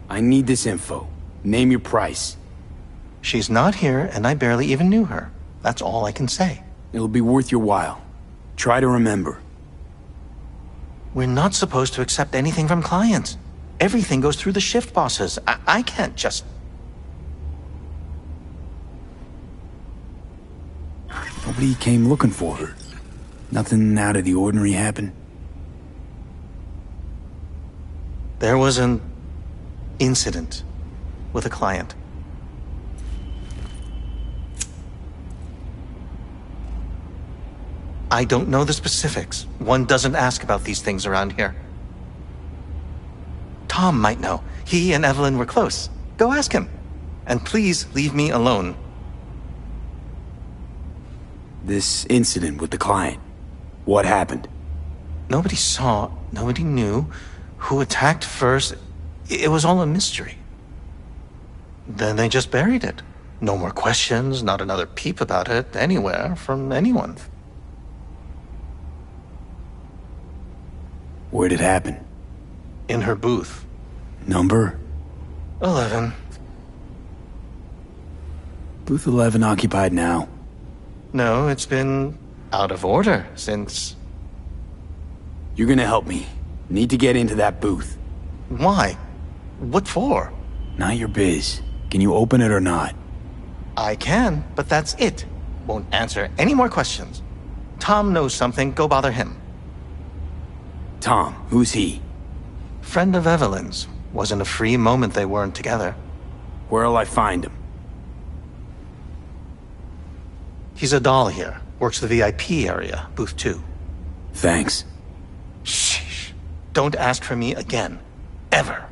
I need this info. Name your price.
She's not here, and I barely even knew her. That's all I can say.
It'll be worth your while. Try to remember.
We're not supposed to accept anything from clients. Everything goes through the shift bosses. I can't just...
Nobody came looking for her. Nothing out of the ordinary happened.
There was an incident with a client. I don't know the specifics. One doesn't ask about these things around here. Tom might know. He and Evelyn were close. Go ask him. And please leave me alone.
This incident with the client. What happened?
Nobody saw, nobody knew who attacked first. It was all a mystery. Then they just buried it. No more questions, not another peep about it anywhere from anyone.
Where'd it happen?
In her booth.
Number?
11.
Booth 11 occupied now.
No, it's been out of order since...
You're gonna help me. Need to get into that booth.
Why? What for?
Not your biz. Can you open it or not?
I can, but that's it. Won't answer any more questions. Tom knows something, go bother him.
Tom, who's he?
Friend of Evelyn's. Wasn't a free moment they weren't together.
Where'll I find him?
He's a doll here. Works the VIP area, booth 2.
Thanks.
Sheesh. Don't ask for me again. Ever.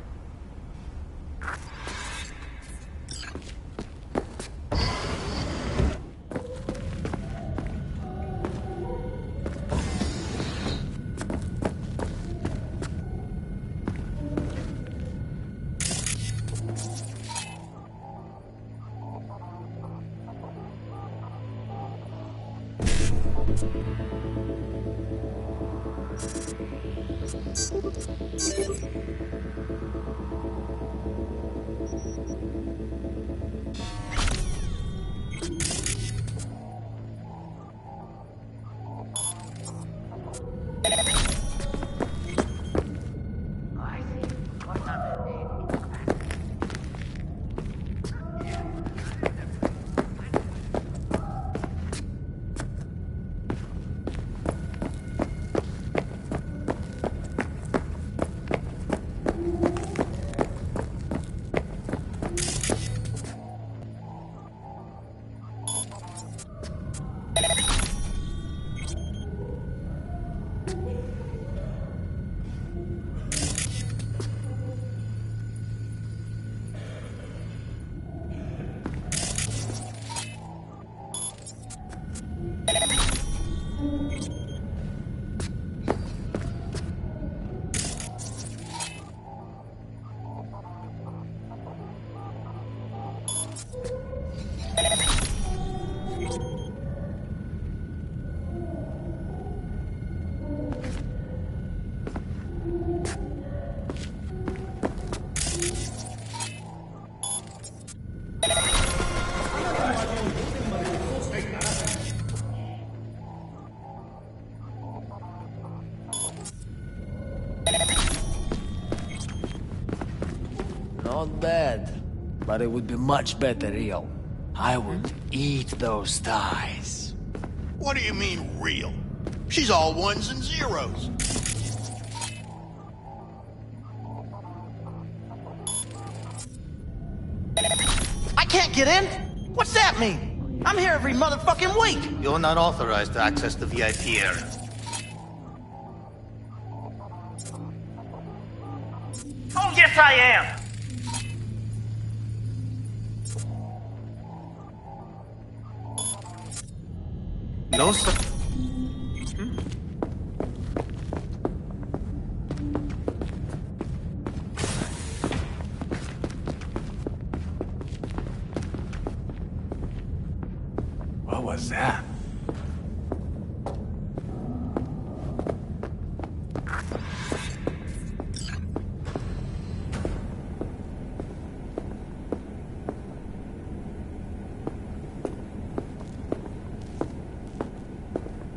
Not bad, but it would be much better real. I would eat those thighs.
What do you mean, real? She's all ones and zeros.
I can't get in? What's that mean? I'm here every motherfucking week.
You're not authorized to access the VIP area.
Oh, yes, I am.
No, sir.
What was that?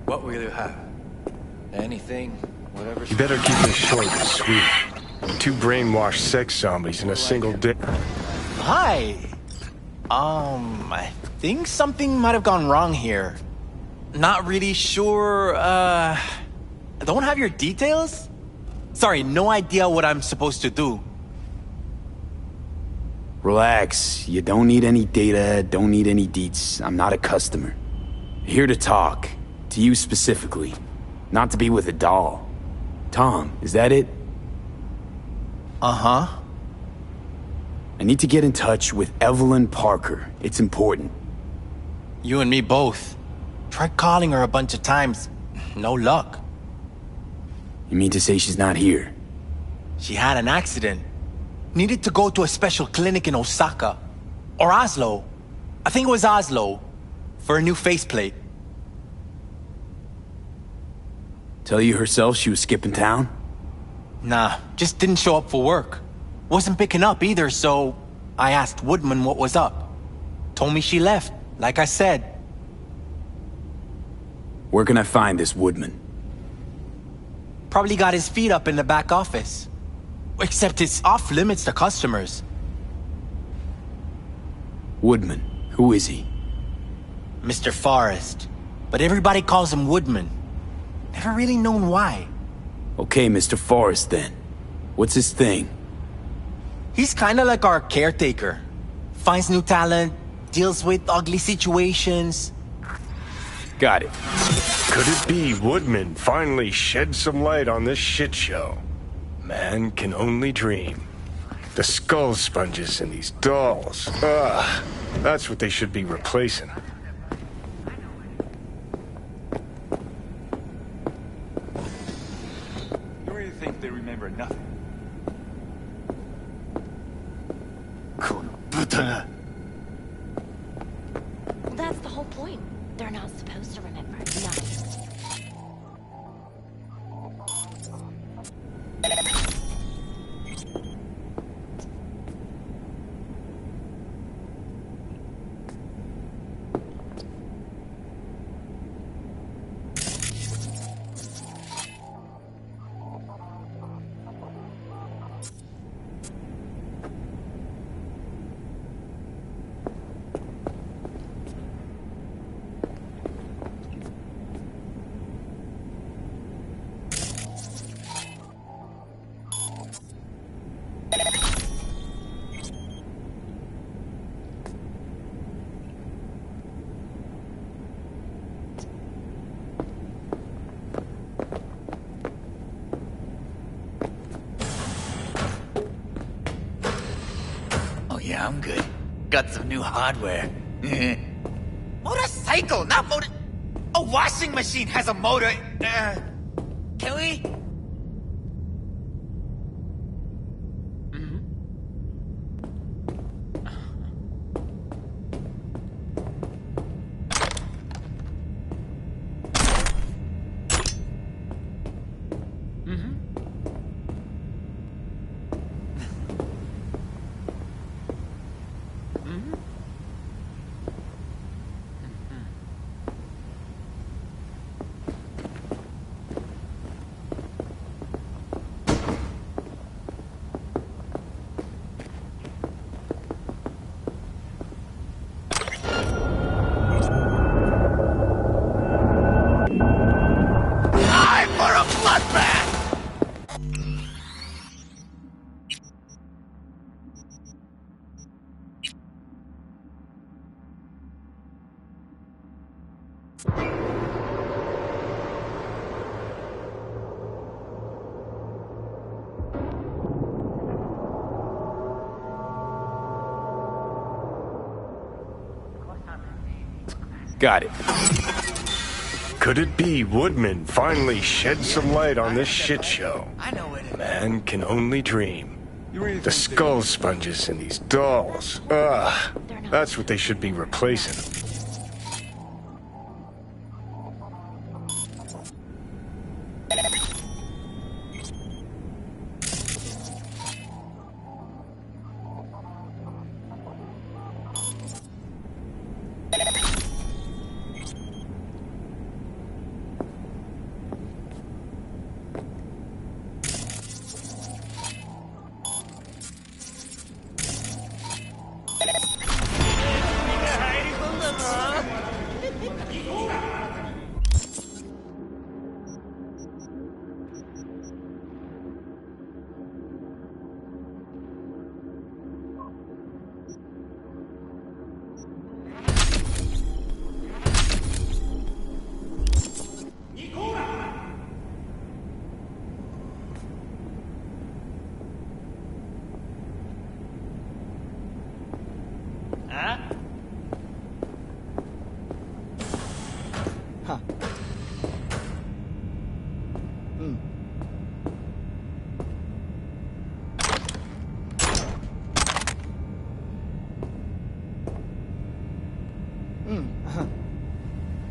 What will you have? Anything, whatever.
You better keep this short and sweet. 2 brainwashed sex zombies in a single day.
Hi. I think something might have gone wrong here. Not really sure, don't have your details? Sorry, no idea what I'm supposed to do.
Relax. You don't need any data, don't need any deets. I'm not a customer. Here to talk. To you specifically. Not to be with a doll. Tom, is that it?
Uh-huh.
I need to get in touch with Evelyn Parker. It's important.
You and me both. Tried calling her a bunch of times. No luck.
You mean to say she's not here?
She had an accident. Needed to go to a special clinic in Osaka. Or Oslo. I think it was Oslo. For a new faceplate.
Tell you herself she was skipping town?
Nah, just didn't show up for work. Wasn't picking up either, so I asked Woodman what was up. Told me she left, like I said.
Where can I find this Woodman?
Probably got his feet up in the back office. Except it's off limits to customers.
Woodman, who is he?
Mr. Forrest. But everybody calls him Woodman. Never really known why.
Okay, Mr. Forrest then. What's his thing?
He's kinda like our caretaker. Finds new talent, deals with ugly situations.
Got it.
Could it be Woodman finally shed some light on this shit show? Man can only dream. The skull sponges in these dolls. Ugh, that's what they should be replacing.
You really think they remember nothing?
Well, that's the whole point. They're not supposed to remember nothing.
Yeah, I'm good. Got some new hardware. Motorcycle, not motor... A washing machine has a motor. Can we?
Got it.
Could it be Woodman finally shed some light on this shit show?
I know what it is.
Man can only dream. The skull sponges in these dolls. Ugh, that's what they should be replacing.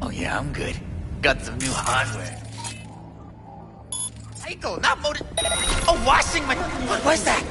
Oh yeah, I'm good. Got some new hardware. Cycle, not motor... A washing machine! What was that?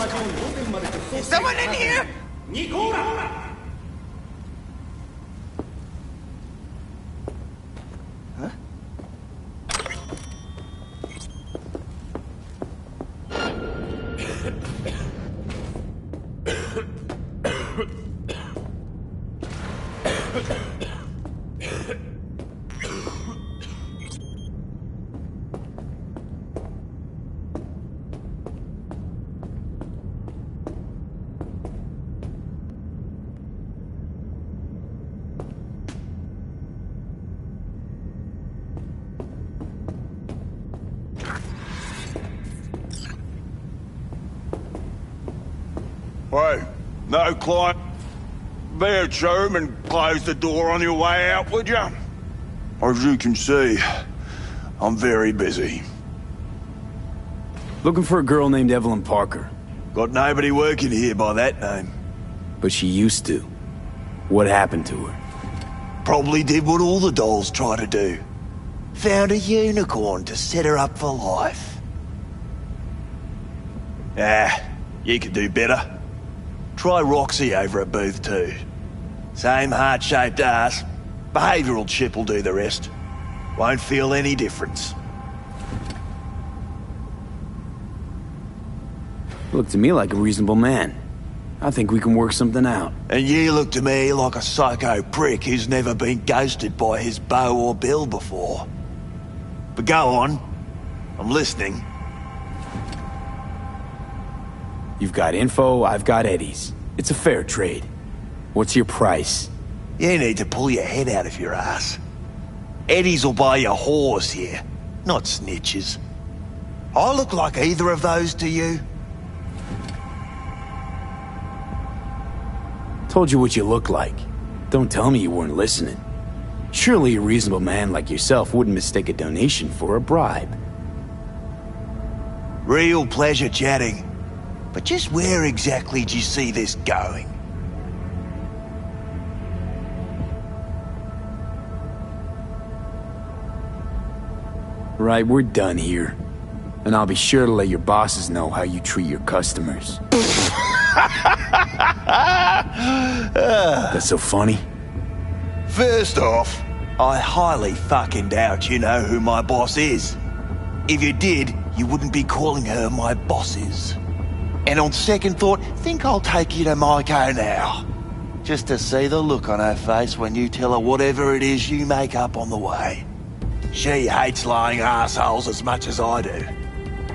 Is someone in here?
Hey, no client. Be a chum and close the door on your way out, would ya? As you can see, I'm very busy.
Looking for a girl named Evelyn Parker.
Got nobody working here by that name.
But she used to. What happened to her?
Probably did what all the dolls try to do. Found a unicorn to set her up for life. You could do better. Try Roxy over at Booth 2. Same heart-shaped ass. Behavioural chip will do the rest. Won't feel any difference.
Look to me like a reasonable man. I think we can work something out.
And you look to me like a psycho prick who's never been ghosted by his beau or bill before. But go on. I'm listening.
You've got info, I've got Eddie's. It's a fair trade. What's your price?
You need to pull your head out of your ass. Eddie's will buy you whores here, not snitches. I look like either of those to you?
Told you what you look like. Don't tell me you weren't listening. Surely a reasonable man like yourself wouldn't mistake a donation for a bribe.
Real pleasure chatting. But just where exactly do you see this going?
Right, we're done here. And I'll be sure to let your bosses know how you treat your customers. That's so funny?
First off, I highly fucking doubt you know who my boss is. If you did, you wouldn't be calling her my bosses. And on second thought, think I'll take you to Maiko now. Just to see the look on her face when you tell her whatever it is you make up on the way. She hates lying assholes as much as I do.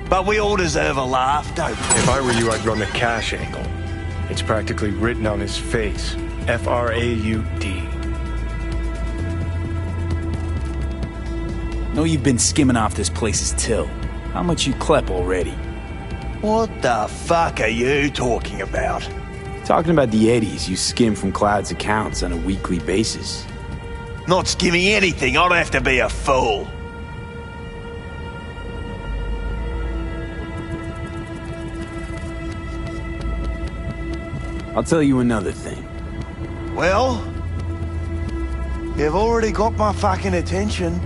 But we all deserve a laugh, don't we?
If I were you, I'd run the cash angle. It's practically written on his face. F-R-A-U-D.
Know you've been skimming off this place's till. How much you clep already?
What the fuck are you talking about?
Talking about the eddies you skim from Cloud's accounts on a weekly basis.
Not skimming anything, I'd have to be a fool.
I'll tell you another thing.
Well, you've already got my fucking attention.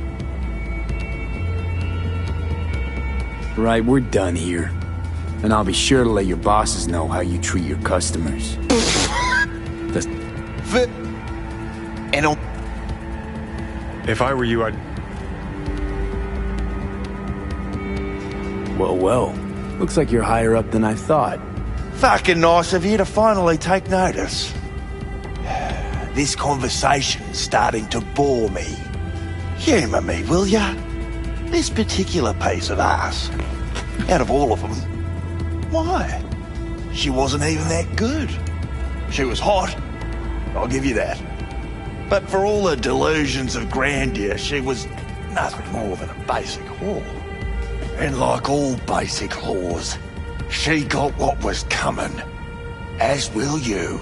Right, we're done here. And I'll be sure to let your bosses know how you treat your customers.
If I were you, I'd...
Well. Looks like you're higher up than I thought.
Fucking nice of you to finally take notice. This conversation's starting to bore me. Humour me, will ya? This particular piece of ass, out of all of them, why? She wasn't even that good. She was hot, I'll give you that. But for all the delusions of grandeur, she was nothing more than a basic whore. And like all basic whores, she got what was coming, as will you.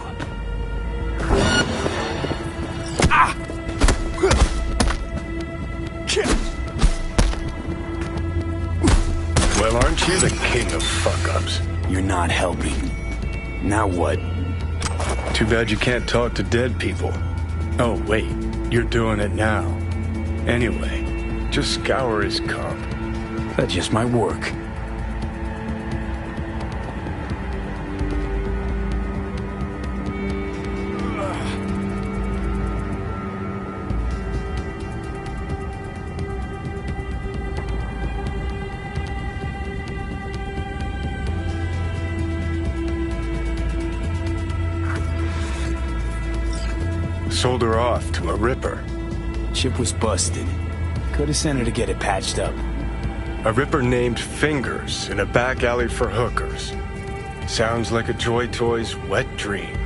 Well, aren't you the king of fuck-ups?
You're not helping. Now what?
Too bad you can't talk to dead people. Oh, wait. You're doing it now. Anyway, just scour his comp.
That just might work.
Sold her off to a ripper.
Chip was busted. Could have sent her to get it patched up.
A ripper named Fingers in a back alley for hookers. Sounds like a Joy Toy's wet dream.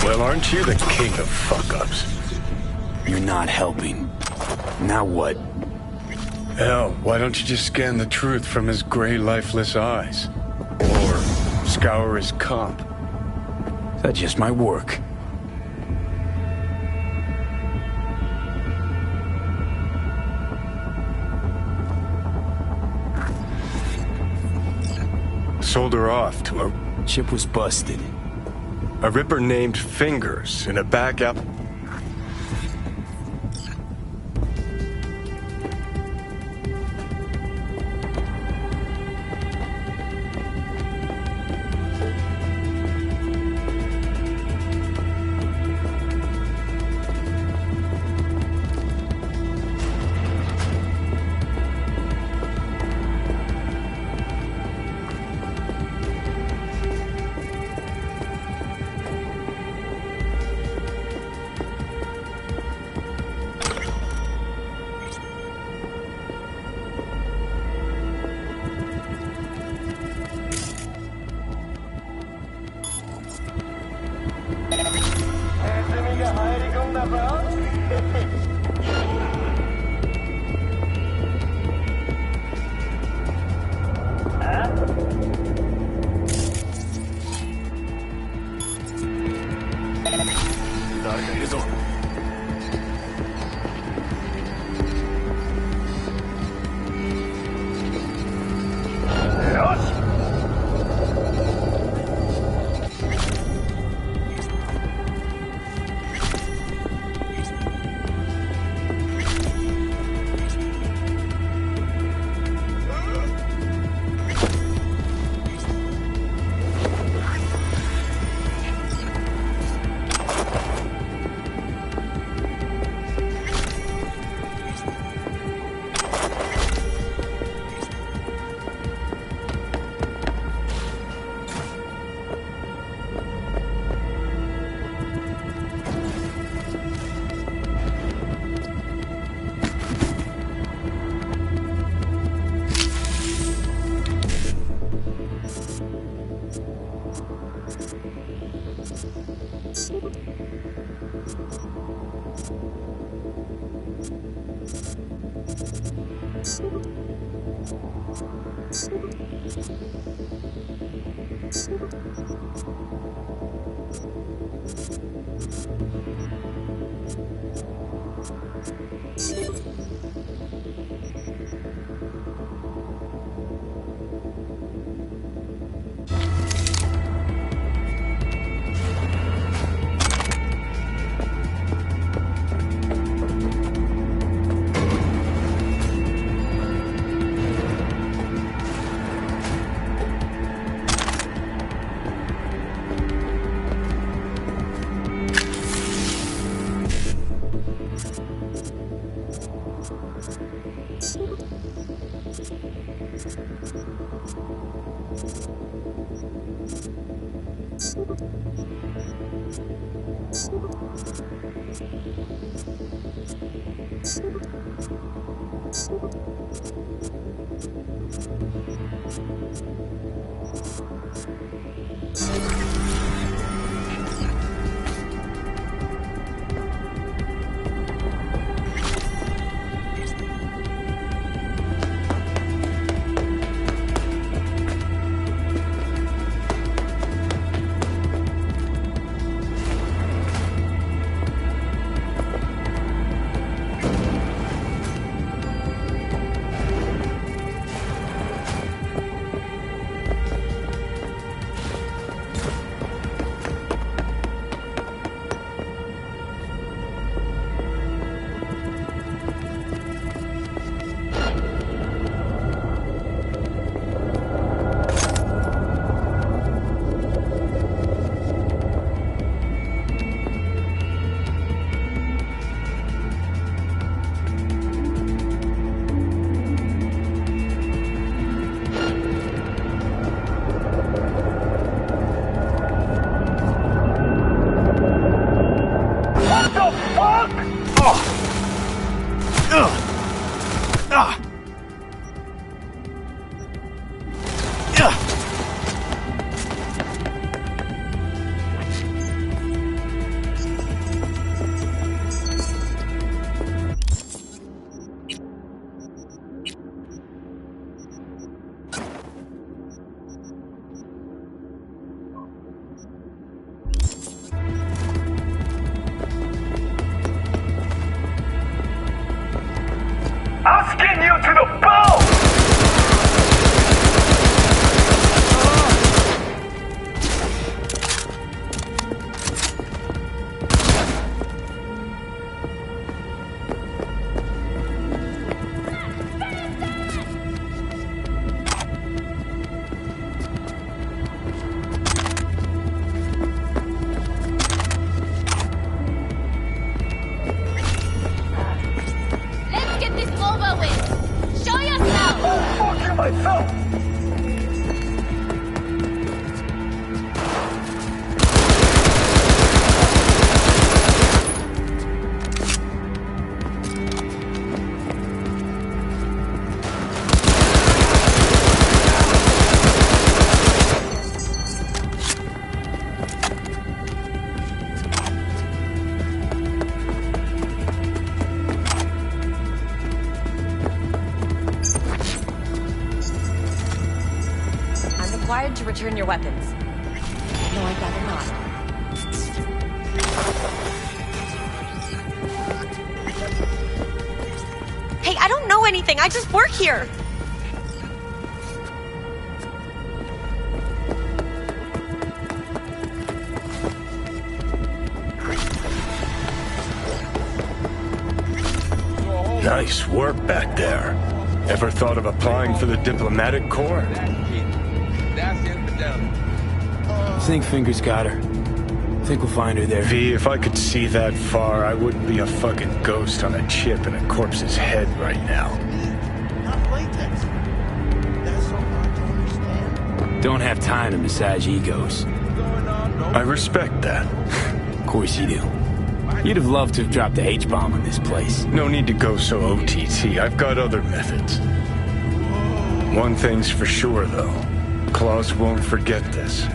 Well, aren't you the king of fuck-ups?
You're not helping. Now what?
Hell, why don't you just scan the truth from his gray, lifeless eyes? Or scour his comp?
That just might work.
sold her off to a...
Chip was busted.
A ripper named Fingers in a back up...
myself.
To return your weapons. No, I'd rather not. Hey, I don't know anything. I just work here.
Nice work back there. Ever thought of applying for the diplomatic corps?
Think Fingers got her. Think we'll find her there.
V, if I could see that far, I wouldn't be a fucking ghost on a chip in a corpse's head right now.
Don't have time to massage egos.
I respect that.
Of course you do. You'd have loved to have dropped the H-bomb on this place.
No need to go so OTT. I've got other methods. One thing's for sure, though. Claus won't forget this.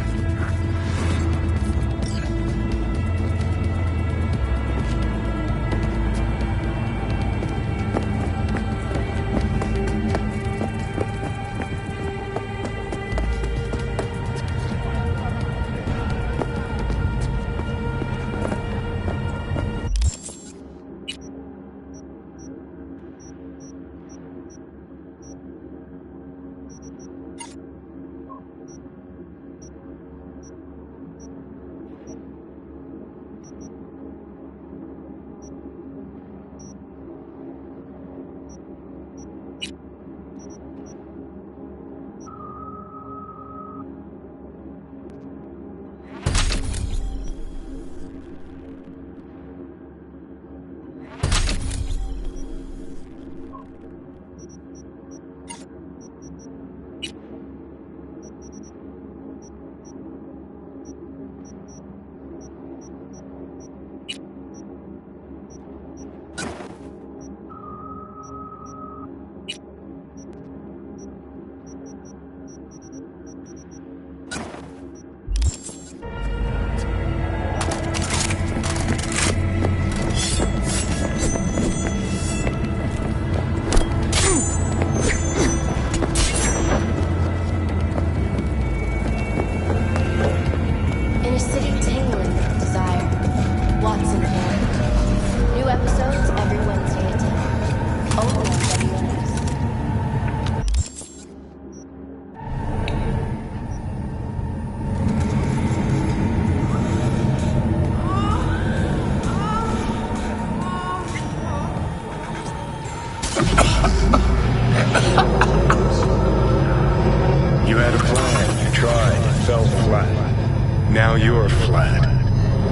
You had a plan, you tried, it fell flat. Now you're flat.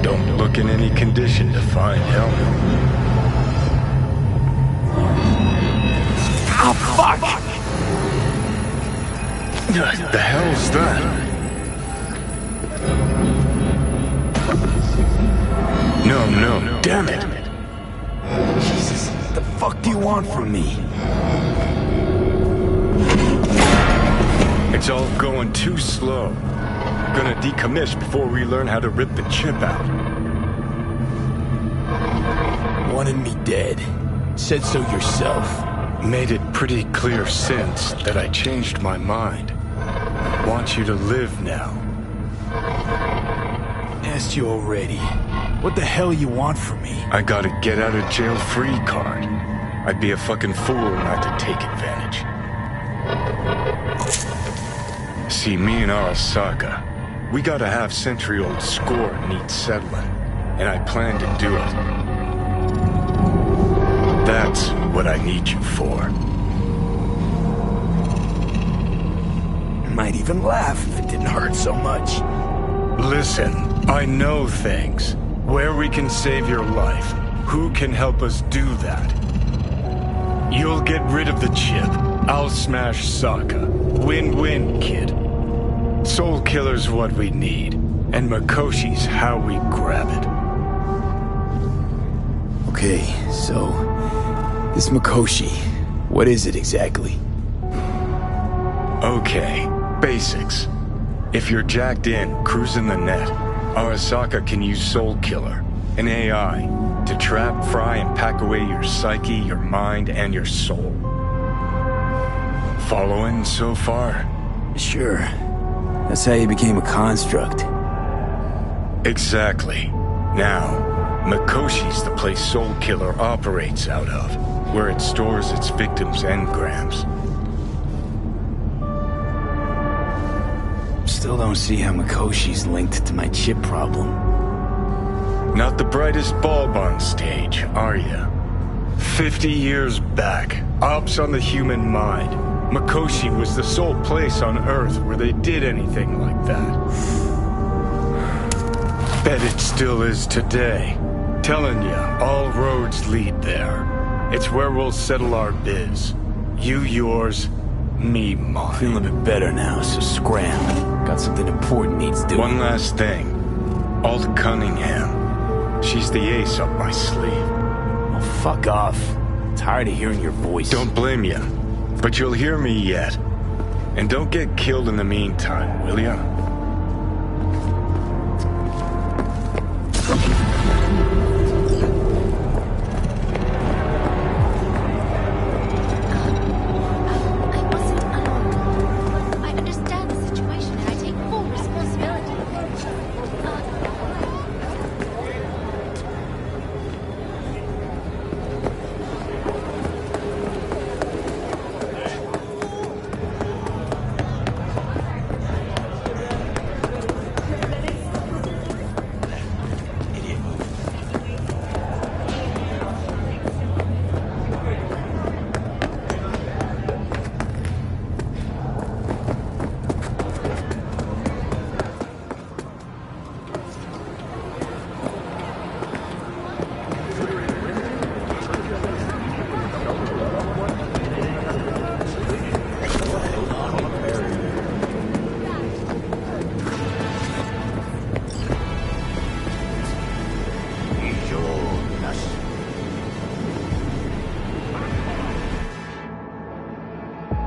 Don't look in any condition to find help.
Oh, fuck!
What the hell's that? No, damn it!
Jesus, what the fuck do you want from me?
It's all going too slow. Gonna decommission before we learn how to rip the chip out.
Wanted me dead. Said so yourself.
Made it pretty clear since that I changed my mind. Want you to live now.
Asked you already. What the hell you want from me?
I got a get out of jail free card. I'd be a fucking fool not to take advantage. See, me and Arasaka, we gotta have century-old score needs settling, and I plan to do it. That's what I need you for.
Might even laugh if it didn't hurt so much.
Listen, I know things. Where we can save your life. Who can help us do that? You'll get rid of the chip. I'll smash Sokka. Win-win, kid. Soul Killer's what we need, and Makoshi's how we grab it.
Okay, so... this Makoshi, what is it exactly?
Okay, basics. If you're jacked in, cruising the net, Arasaka can use Soul Killer, an AI, to trap, fry, and pack away your psyche, your mind, and your soul. Following so far?
Sure. That's how you became a construct.
Exactly. Now, Makoshi's the place Soul Killer operates out of, where it stores its victims' engrams.
Still don't see how Makoshi's linked to my chip problem.
Not the brightest bulb on stage, are ya? 50 years back, ops on the human mind. Makoshi was the sole place on Earth where they did anything like that. Bet it still is today. Telling ya, all roads lead there. It's where we'll settle our biz. You yours, me mine.
Feeling a bit better now, so scram. Got something important needs doing.
One last thing. Alt Cunningham. She's the ace up my sleeve.
Oh, fuck off. Tired of hearing your voice.
Don't blame you, but you'll hear me yet. And don't get killed in the meantime, will ya?